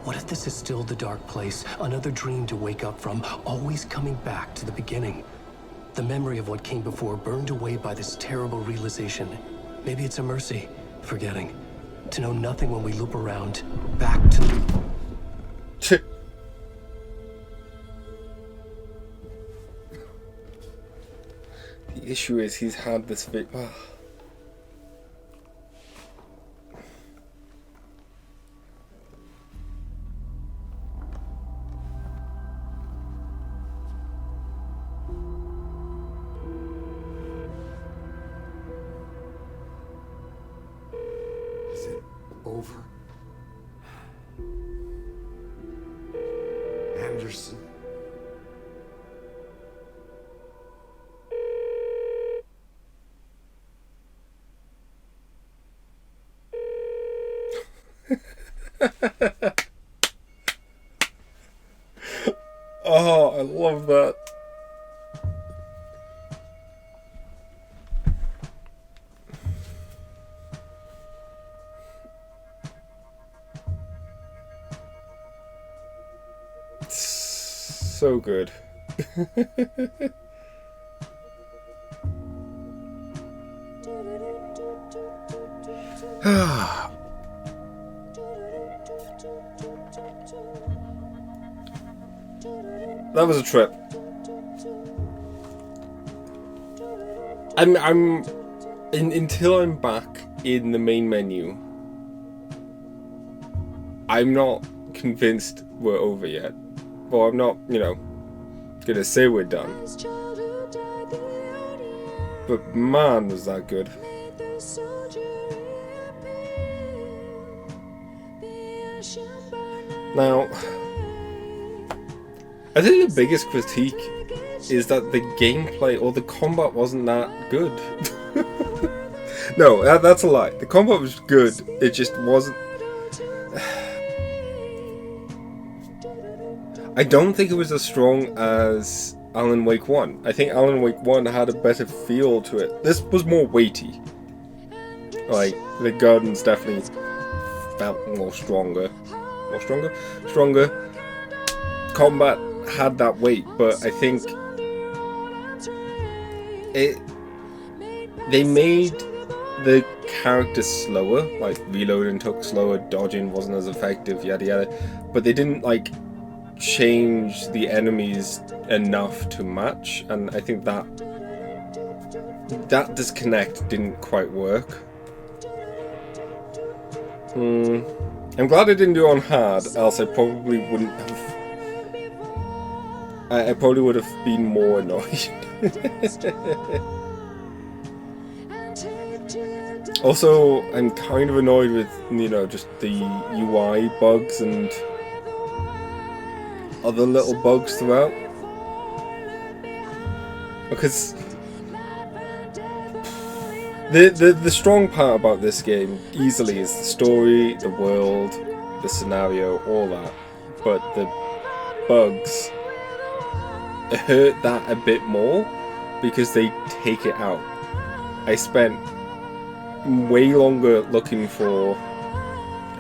A: What if this is still the dark place? Another dream to wake up from, always coming back to the beginning. The memory of what came before burned away by this terrible realization. Maybe it's a mercy, forgetting. To know nothing when we loop around, back to...
B: The issue is he's had this
I: over. Anderson.
B: Oh, I love that. So good. That was a trip. Until I'm back in the main menu, I'm not convinced we're over yet. Well, I'm not, gonna say we're done. But man, was that good. Now, I think the biggest critique is that the gameplay or the combat wasn't that good. No, that's a lie. The combat was good, it just wasn't... I don't think it was as strong as Alan Wake 1. I think Alan Wake 1 had a better feel to it. This was more weighty. Like, the guns definitely felt more stronger. Stronger. Combat had that weight, but I think they made the characters slower, like reloading took slower, dodging wasn't as effective, yada yada, but they didn't like change the enemies enough to match, and I think that disconnect didn't quite work. I'm glad I didn't do it on hard, else I probably wouldn't have. I probably would have been more annoyed. Also, I'm kind of annoyed with, just the UI bugs and other little bugs throughout. Because the strong part about this game easily is the story, the world, the scenario, all that. But the bugs hurt that a bit more because they take it out. I spent way longer looking for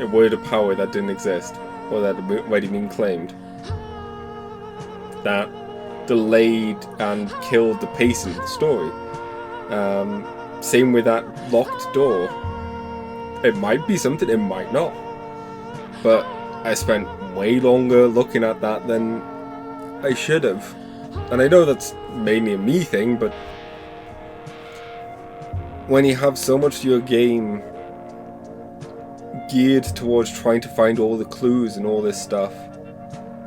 B: a word of power that didn't exist or that had already been claimed. That delayed and killed the pacing of the story. Same with that locked door. It might be something, it might not. But I spent way longer looking at that than I should have. And I know that's mainly a me thing, but when you have so much of your game geared towards trying to find all the clues and all this stuff,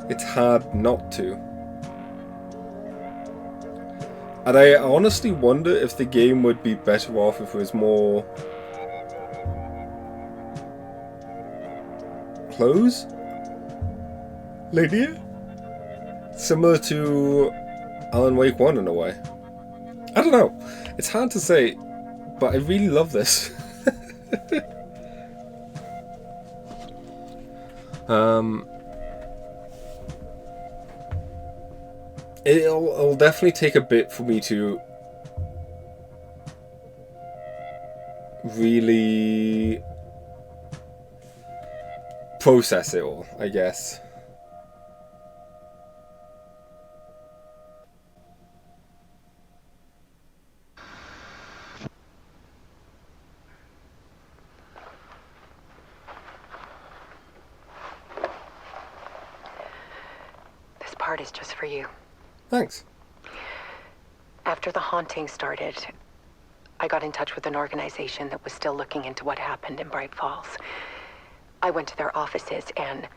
B: it's hard not to. And I honestly wonder if the game would be better off if it was more close? Linear? Similar to Alan Wake 1 in a way. I don't know. It's hard to say, but I really love this. It'll definitely take a bit for me to really process it all, I guess.
O: This part is just for you.
B: Thanks.
O: After the haunting started, I got in touch with an organization that was still looking into what happened in Bright Falls. I went to their offices and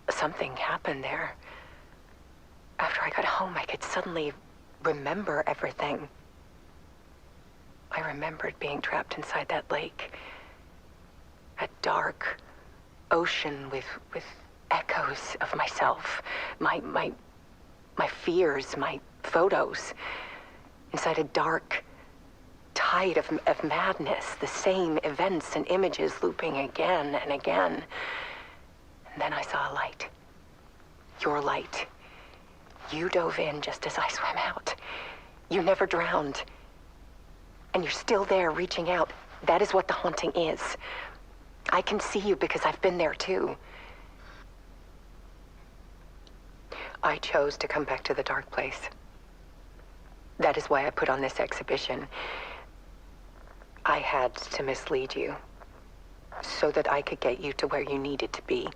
O: something happened there. After I got home, I could suddenly remember everything. I remembered being trapped inside that lake. A dark ocean with echoes of myself, my fears, my photos, inside a dark tide of madness, the same events and images looping again and again. And then I saw a light. Your light. You dove in just as I swam out. You never drowned. And you're still there reaching out. That is what the haunting is. I can see you because I've been there too. I chose to come back to the dark place. That is why I put on this exhibition. I had to mislead you, so that I could get you to where you needed to be.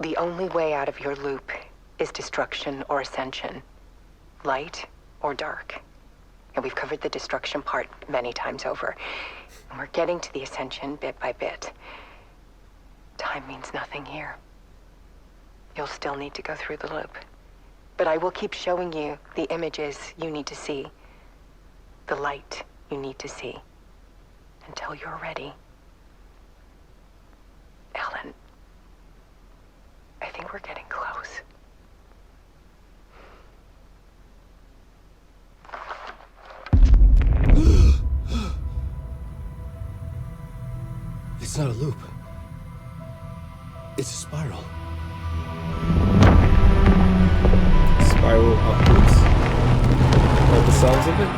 O: The only way out of your loop is destruction or ascension, light or dark. And we've covered the destruction part many times over. And we're getting to the ascension bit by bit. Time means nothing here. You'll still need to go through the loop. But I will keep showing you the images you need to see. The light you need to see. Until you're ready. Alan, I think we're getting close.
A: It's not a loop. It's a spiral.
B: Spiral upwards. Like the sounds of it?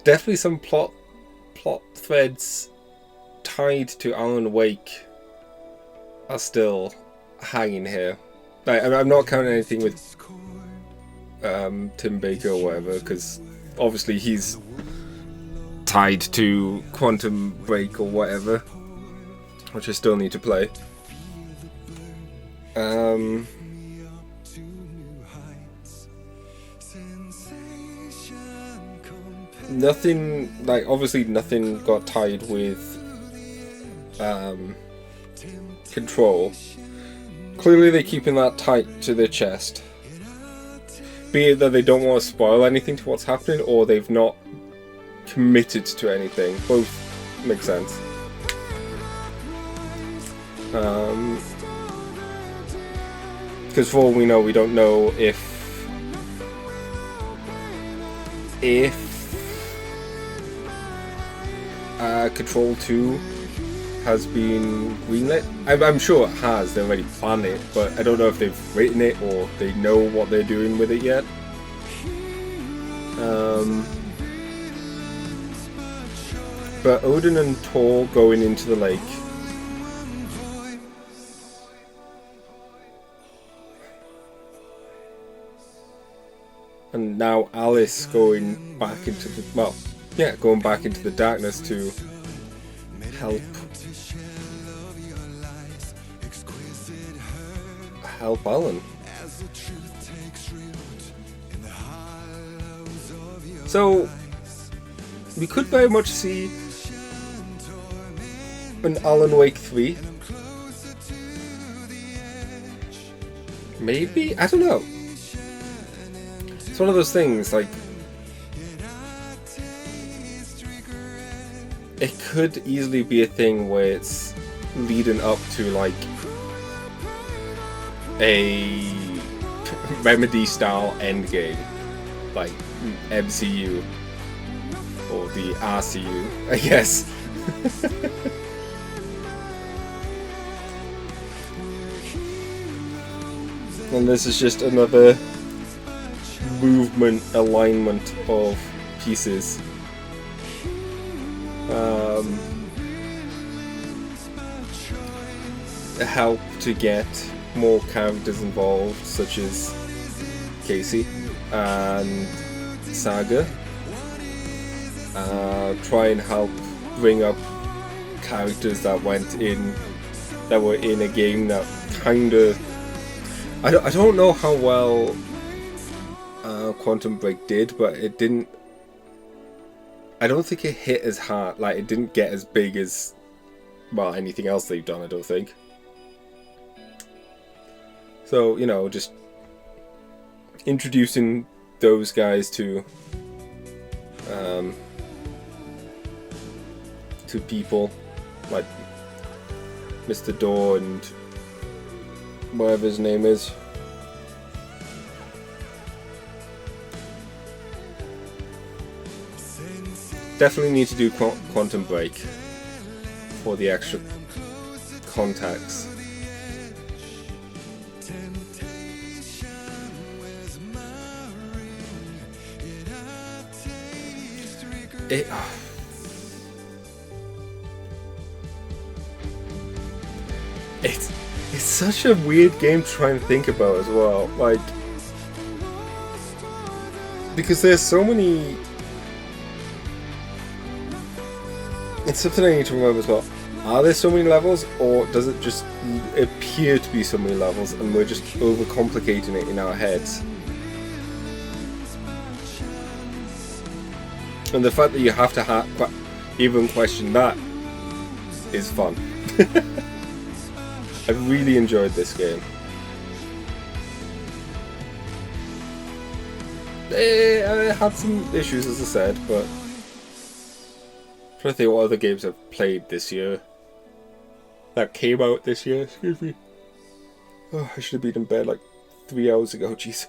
B: Definitely some plot threads tied to Alan Wake are still hanging here. Like, I'm not counting anything with Tim Baker or whatever, because obviously he's tied to Quantum Break or whatever, which I still need to play. Nothing, like, obviously nothing got tied with Control. Clearly they're keeping that tight to their chest. Be it that they don't want to spoil anything to what's happening, or they've not committed to anything. Both make sense. Because for all we know, we don't know if Control 2 has been greenlit. I'm sure it has, they already planned it, but I don't know if they've written it or they know what they're doing with it yet. But Odin and Thor going into the lake. And now Alice going back into the, well, yeah, going back into the darkness to help Alan. So we could very much see an Alan Wake 3. Maybe? I don't know. It's one of those things, like, it could easily be a thing where it's leading up to, like, a Remedy style endgame, like MCU or the RCU, I guess. And this is just another movement alignment of pieces. Help to get more characters involved, such as Casey and Saga. Try and help bring up characters that were in a game that kinda, I don't know how well Quantum Break did, but it didn't, I don't think it hit as hard, like it didn't get as big as, well, anything else they've done, I don't think. So, you know, just introducing those guys to people like Mr. Door and whatever his name is. Definitely need to do Quantum Break for the extra contacts. It's such a weird game to try and think about as well, like, because there's so many. It's something I need to remember as well. Are there so many levels, or does it just appear to be so many levels and we're just overcomplicating it in our heads? And the fact that you have to even question that is fun. I really enjoyed this game. I had some issues, as I said, but I'm trying to think what other games I've played this year. That came out this year, excuse me. Oh, I should have been in bed like 3 hours ago, jeez.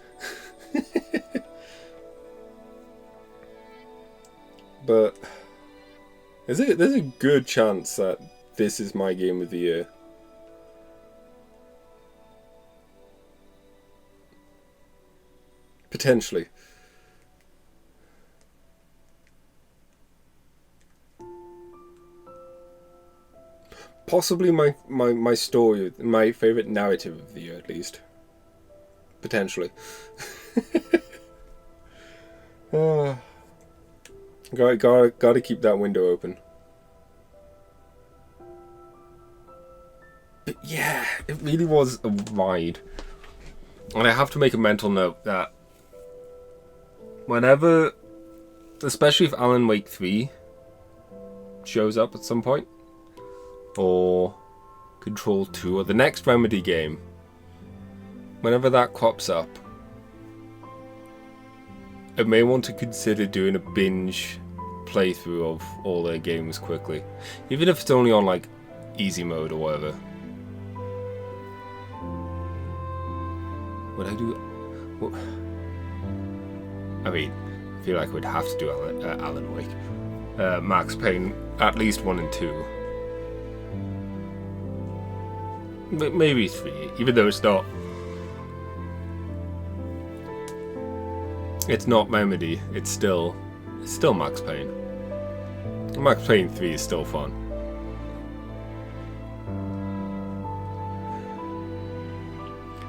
B: But there's a good chance that this is my game of the year. Potentially. Possibly my story, my favourite narrative of the year, at least. Potentially. Gotta keep that window open. But yeah, it really was a ride. And I have to make a mental note that whenever, especially if Alan Wake 3 shows up at some point, or Control 2, or the next Remedy game, whenever that crops up, I may want to consider doing a binge playthrough of all their games quickly. Even if it's only on like easy mode or whatever. Would I do... What? I mean, I feel like we'd have to do Alan Wake. Max Payne, at least 1 and 2. Maybe 3, even though it's not... It's not Remedy, it's still Max Payne. Max Payne 3 is still fun.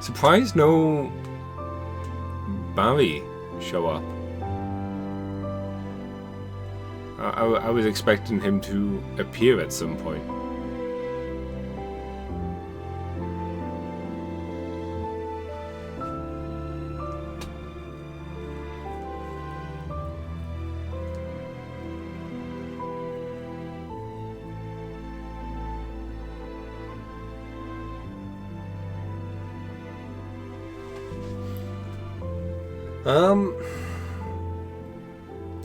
B: Surprised no Barry show up. I was expecting him to appear at some point.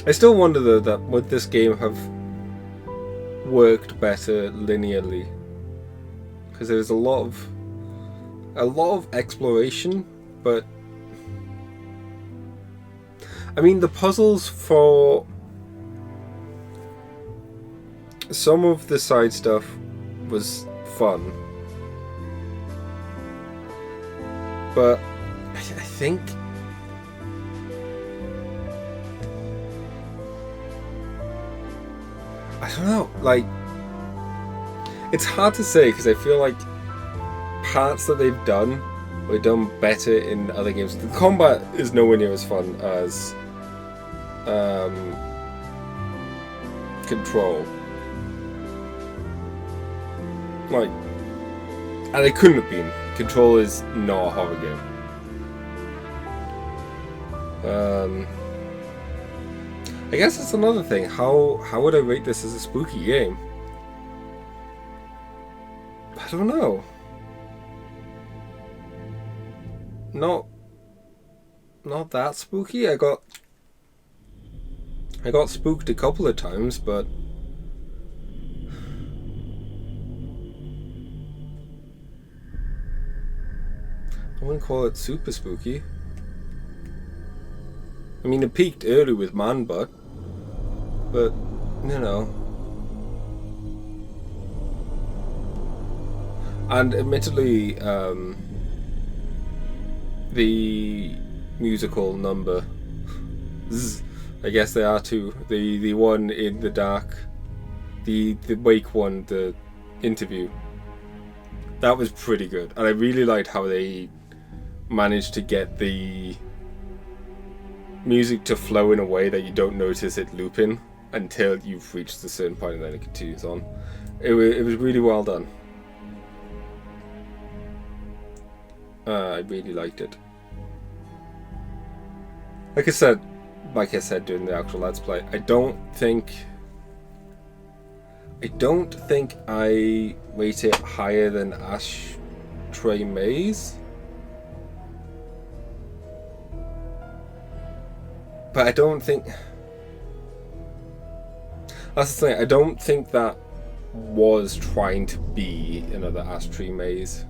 B: I still wonder though that would this game have worked better linearly, because there's a lot of exploration, but I mean the puzzles for some of the side stuff was fun, but I think I don't know, like, it's hard to say because I feel like parts that they've done were done better in other games. The combat is nowhere near as fun as Control. Like, and it couldn't have been. Control is not a horror game. I guess that's another thing. How would I rate this as a spooky game? I don't know. not that spooky. I got spooked a couple of times, but I wouldn't call it super spooky. I mean, it peaked early with Man Butt, but you know. And admittedly, the musical number, I guess there are two. The one in the dark, the Wake one, the interview. That was pretty good, and I really liked how they managed to get the music to flow in a way that you don't notice it looping until you've reached a certain point, and then it continues on. It was really well done. I really liked it. Like I said during the actual Let's Play, I don't think I rate it higher than Ashtray Maze. But I don't think... That's the thing, I don't think that was trying to be another Ashtray Maze,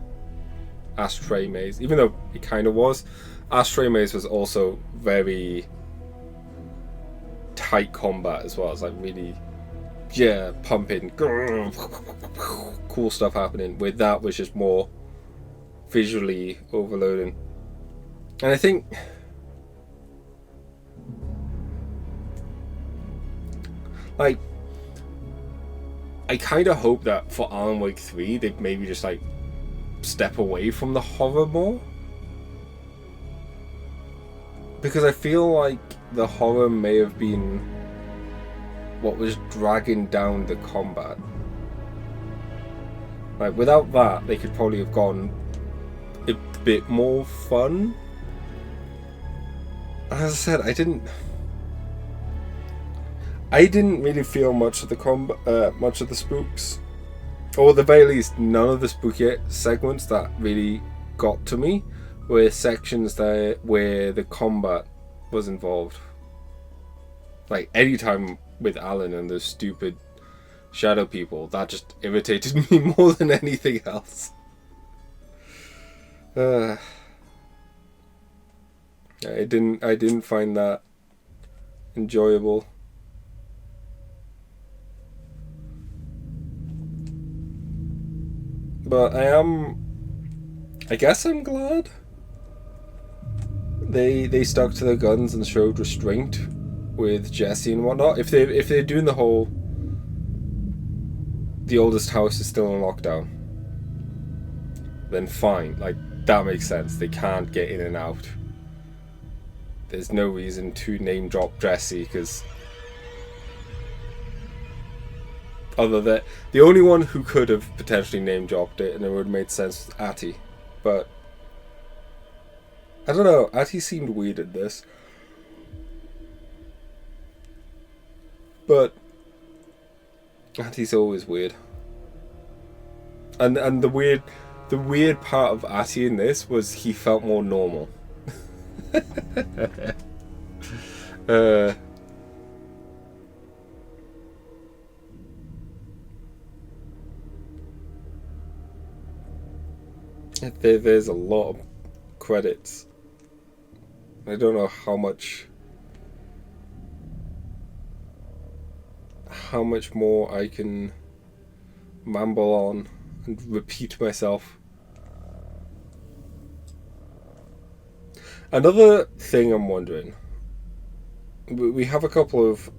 B: even though it kind of was. Ashtray Maze was also very tight combat as well. It's like really, pumping, cool stuff happening. With that was just more visually overloading. And I think like I kind of hope that for Alan Wake 3 they'd maybe just like step away from the horror more, because I feel like the horror may have been what was dragging down the combat. Like without that they could probably have gone a bit more fun. As I said, I didn't really feel much of the combat, much of the spooks. Or at the very least, none of the spooky segments that really got to me were sections there where the combat was involved. Like any time with Alan and those stupid shadow people, that just irritated me more than anything else. I didn't find that enjoyable. But I guess I'm glad they stuck to their guns and showed restraint with Jesse and whatnot. If they're doing the whole the oldest house is still in lockdown, then fine. Like that makes sense. They can't get in and out. There's no reason to name drop Jesse, because other than the only one who could have potentially name dropped it and it would have made sense was Atty, but I don't know. Atty seemed weird at this, but Atty's always weird, and the weird part of Atty in this was he felt more normal. There's a lot of credits. I don't know how much more I can mamble on and repeat myself. Another thing I'm wondering, we have a couple of,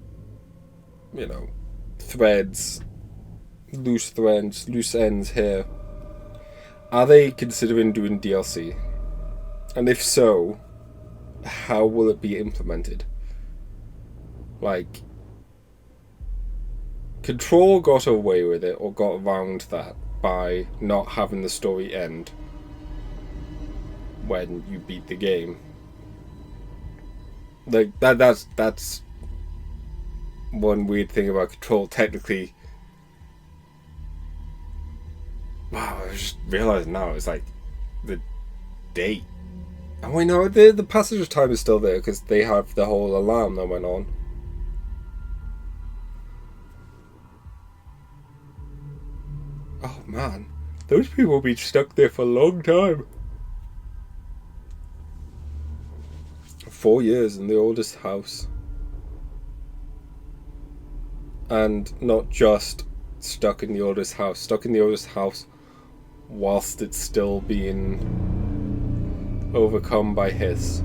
B: threads, loose ends here. Are they considering doing DLC? And if so, how will it be implemented? Like, Control got away with it, or got around that, by not having the story end when you beat the game. Like, that's one weird thing about Control. Technically, wow, I just realized now, it's like the date And we know the passage of time is still there because they have the whole alarm that went on. Oh man, those people will be stuck there for a long time. 4 years in the oldest house. And not just stuck in the oldest house whilst it's still being overcome by hiss.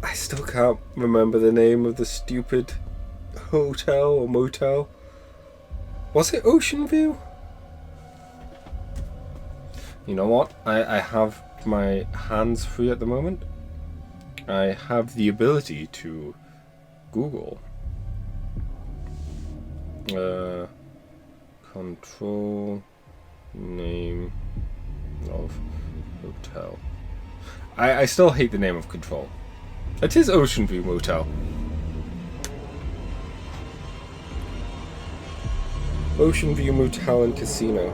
B: I still can't remember the name of the stupid hotel or motel. Was it Ocean View? You know what? I have my hands free at the moment. I have the ability to Google. Control name of hotel. I still hate the name of Control. It is Ocean View Motel. Ocean View Motel and Casino.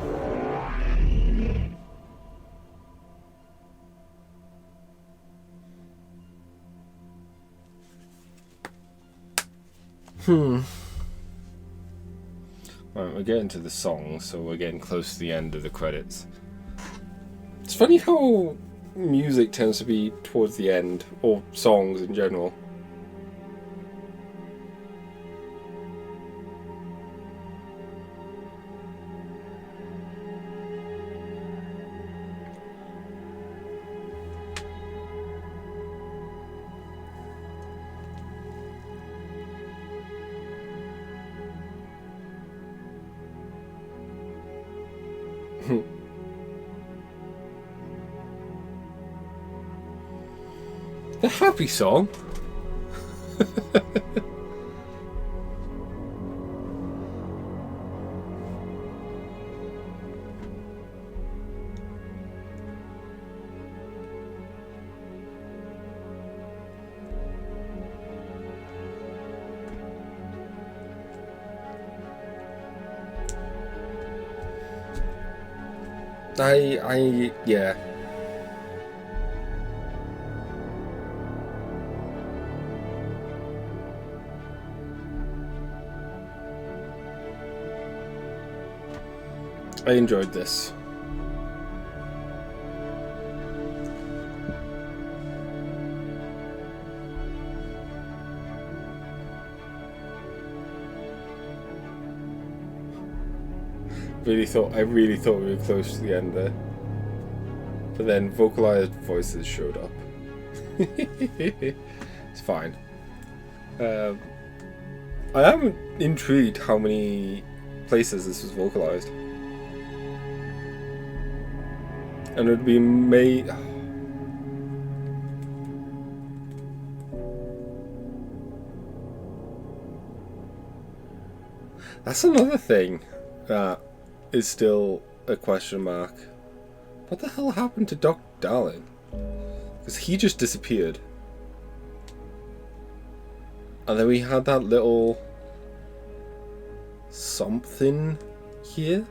B: Right, we're getting to the song, so we're getting close to the end of the credits. It's funny how music tends to be towards the end, or songs in general. The happy song. Yeah. I enjoyed this. I really thought we were close to the end there. But then vocalized voices showed up. It's fine. I am intrigued how many places this was vocalized. And it would be That's another thing that is still a question mark. What the hell happened to Dr. Darling? Because he just disappeared. And then we had that little something here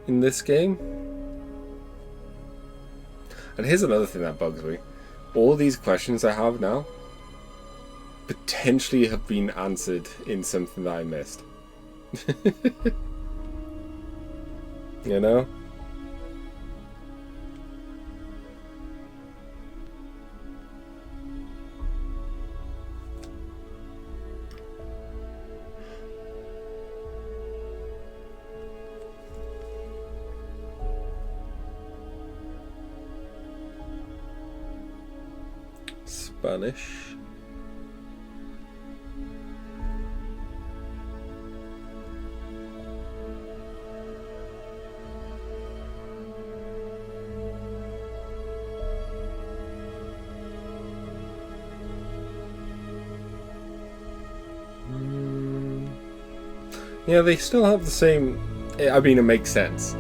B: in this game. And here's another thing that bugs me. All these questions I have now potentially have been answered in something that I missed. You know? Spanish. Yeah, they still have the same. I mean, it makes sense.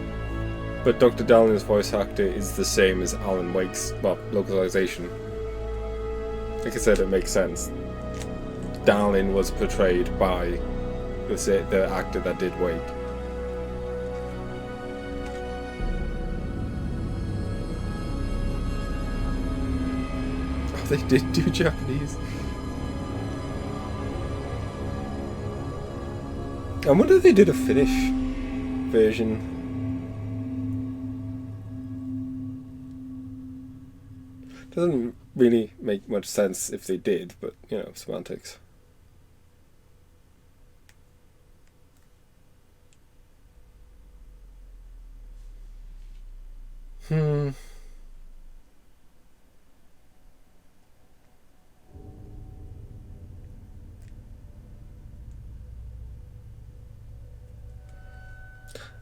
B: But Dr. Darling's voice actor is the same as Alan Wake's, well, localization. Like I said, it makes sense. Darling was portrayed by the actor that did Wake. Oh, they did do Japanese. I wonder if they did a Finnish version. Doesn't really make much sense if they did, but you know, semantics.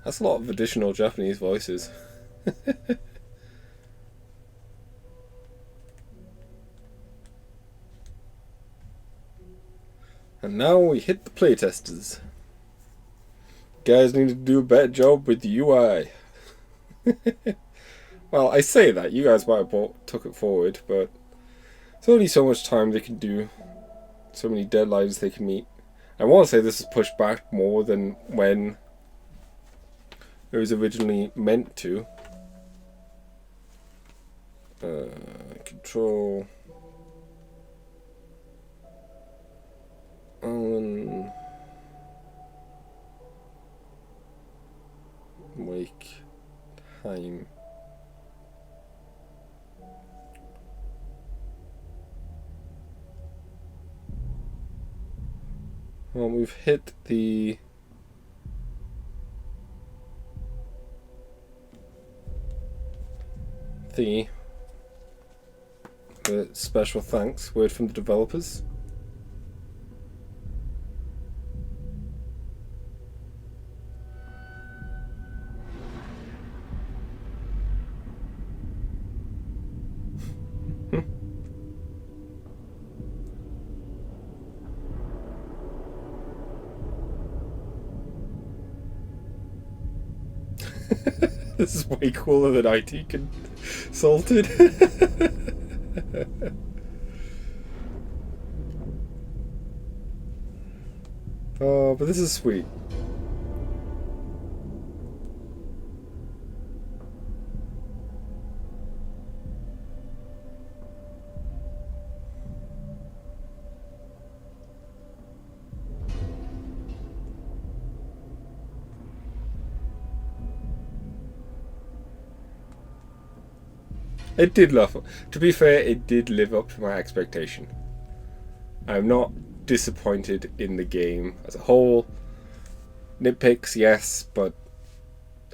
B: That's a lot of additional Japanese voices. And now we hit the playtesters. Guys need to do a better job with the UI. Well, I say that, you guys might have took it forward, but there's only so much time they can do. So many deadlines they can meet. I want to say this is pushed back more than when it was originally meant to. Control. Wake time. Well, we've hit the special thanks word from the developers. This is way cooler than IT consulted. Oh, but this is sweet. It did to be fair, it did live up to my expectation. I'm not disappointed in the game as a whole. Nitpicks, yes, but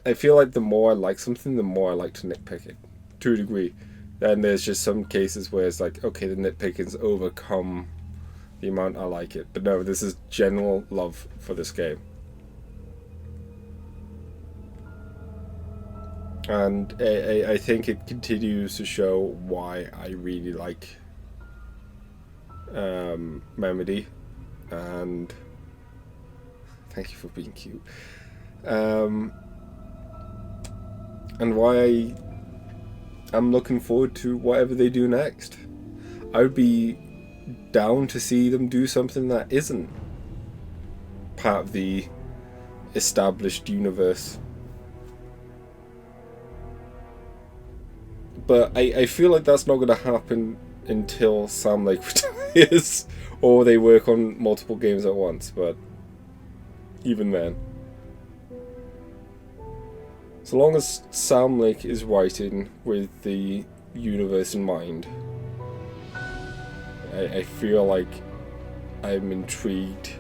B: I feel like the more I like something, the more I like to nitpick it, to a degree. Then there's just some cases where it's like, okay, the nitpickings overcome the amount I like it. But no, this is general love for this game. And I think it continues to show why I really like Remedy, and thank you for being cute, and why I'm looking forward to whatever they do next. I would be down to see them do something that isn't part of the established universe. But I feel like that's not going to happen until Sam Lake retires or they work on multiple games at once, but even then. So long as Sam Lake is writing with the universe in mind, I feel like I'm intrigued.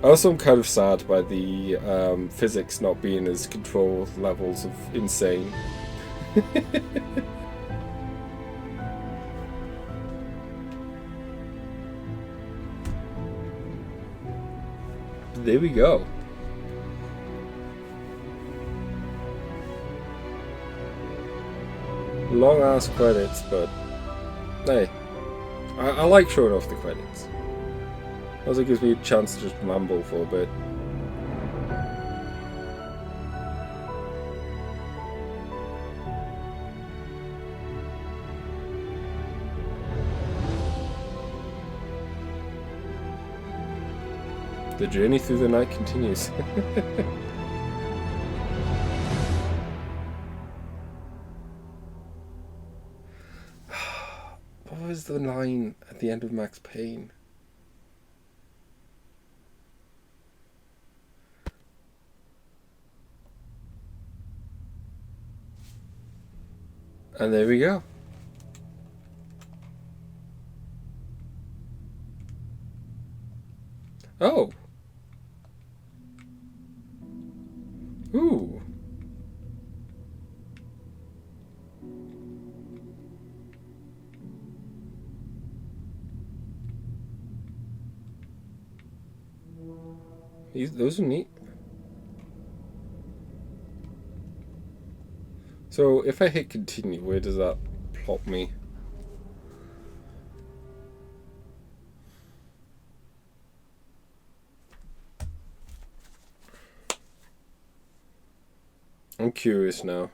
B: Also, I'm kind of sad by the physics not being as control levels of insane. There we go. Long ass credits, but hey, I like showing off the credits. Also gives me a chance to just ramble for a bit. The journey through the night continues. What was the line at the end of Max Payne? And there we go. Oh. Ooh. Those are neat. So if I hit continue, where does that plop me? I'm curious now.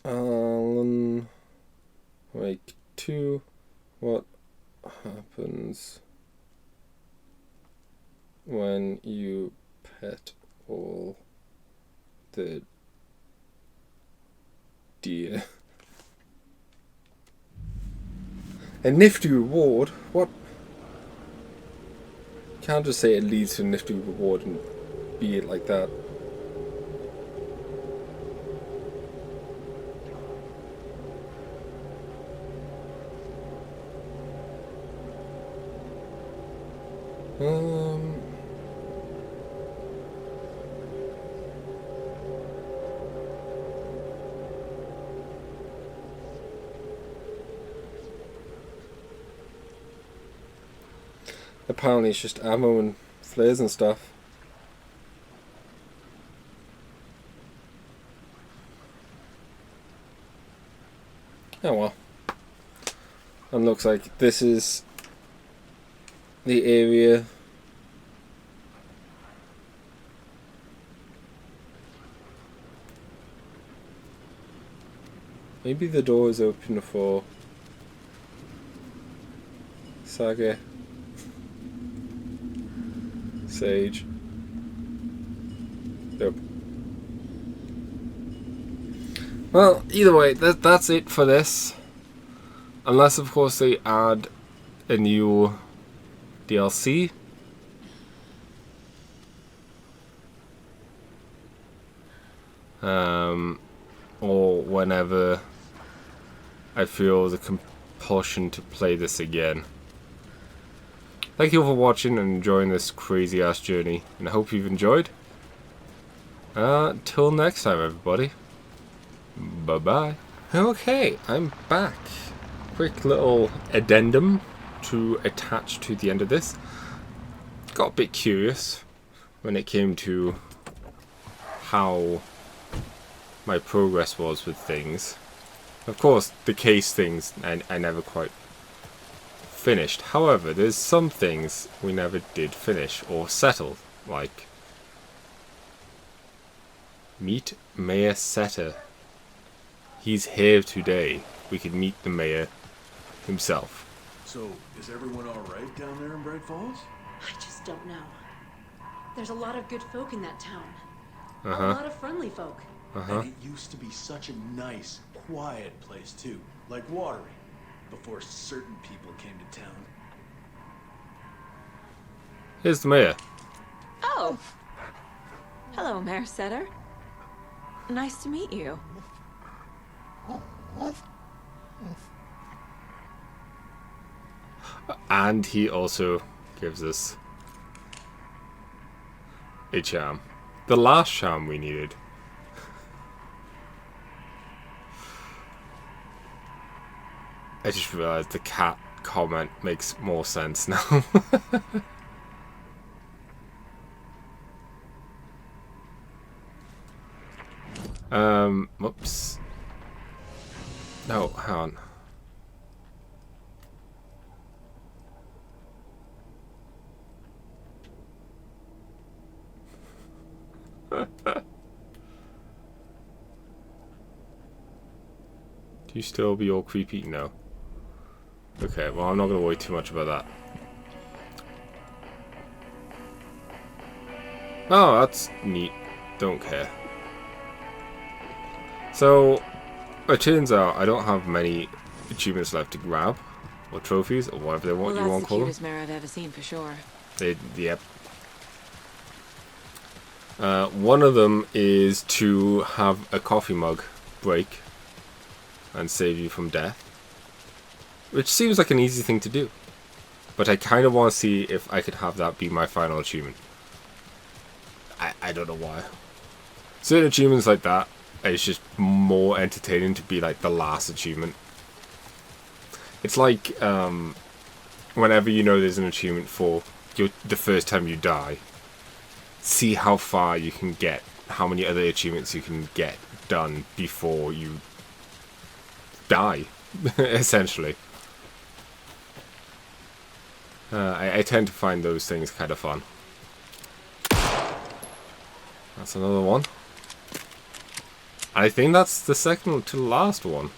B: Alan Wake 2. What happens when you pet all the deer? A nifty reward? What? Can't just say it leads to a nifty reward and be it like that. Apparently it's just ammo and flares and stuff. Oh well. And looks like this is the area maybe the door is open for Saga, Sage. Nope. Well, either way, that's it for this. Unless, of course, they add a new DLC. Or whenever I feel the compulsion to play this again. Thank you all for watching and enjoying this crazy ass journey, and I hope you've enjoyed. Till next time, everybody. Bye bye. Okay, I'm back. Quick little addendum to attach to the end of this. Got a bit curious when it came to how my progress was with things. Of course, the case things I never quite finished. However, there's some things we never did finish or settle, like meet Mayor Setter. He's here today. We could meet the mayor himself.
T: So, is everyone alright down there in Bright Falls?
U: I just don't know. There's a lot of good folk in that town. A
T: Uh-huh.
U: lot of friendly folk.
T: And it used to be such a nice, quiet place too, like Watery, before certain people came to town.
B: Here's the mayor.
J: Oh! Hello, Mayor Setter. Nice to meet you.
B: And he also gives us a charm. The last charm we needed. I just realized the cat comment makes more sense now. Whoops. No, hang on. Do you still be all creepy? No. Okay, well I'm not going to worry too much about that. Oh, that's neat. Don't care. So, it turns out I don't have many achievements left to grab, or trophies, or whatever you want to call them.
J: That's the cutest mare I've ever seen for sure.
B: Yep. One of them is to have a coffee mug break and save you from death, which seems like an easy thing to do. But I kind of want to see if I could have that be my final achievement. I don't know why. Certain achievements like that, it's just more entertaining to be like the last achievement. It's like whenever you know there's an achievement for the first time you die, see how far you can get, how many other achievements you can get done before you die, essentially. I tend to find those things kind of fun. That's another one. I think that's the second to last one.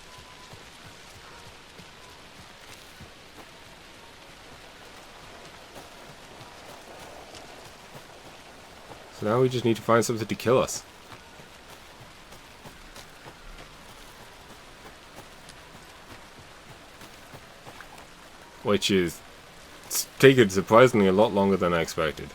B: So now we just need to find something to kill us. Which is taken surprisingly a lot longer than I expected.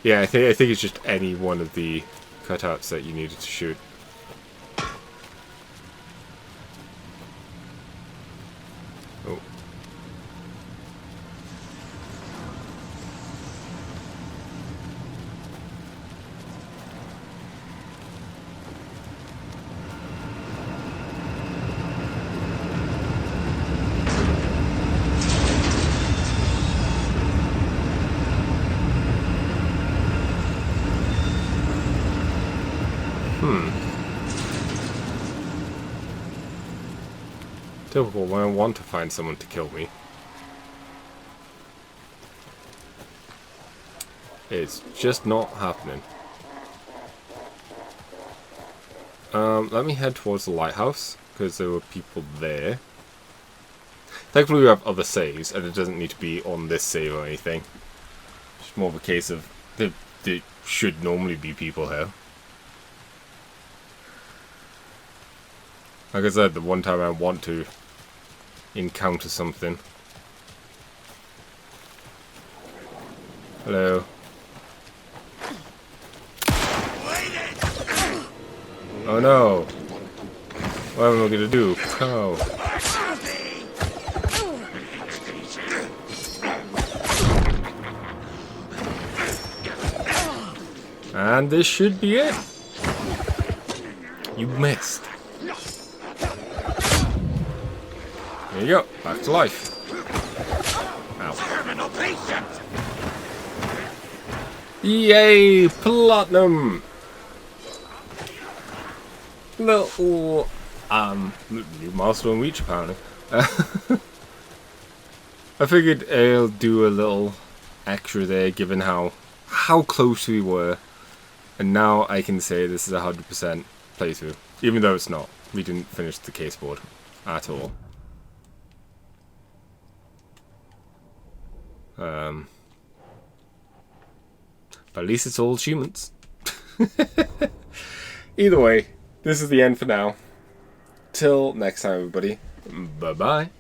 B: Yeah, I think it's just any one of the cutouts that you needed to shoot. Oh. Typical when I want to find someone to kill me. It's just not happening. Let me head towards the lighthouse, because there were people there. Thankfully we have other saves, and it doesn't need to be on this save or anything. It's more of a case of there should normally be people here. Like I said, the one time I want to encounter something. Hello. Oh no! What am I gonna do? Oh. And this should be it. You missed. There you go, back to life. Ow. Yay, platinum! Little, new milestone reach apparently. I figured I'll do a little extra there, given how close we were. And now I can say this is a 100% playthrough, even though it's not. We didn't finish the case board at all. But at least it's all achievements. Either way, this is the end for now. Till next time, everybody. Bye-bye.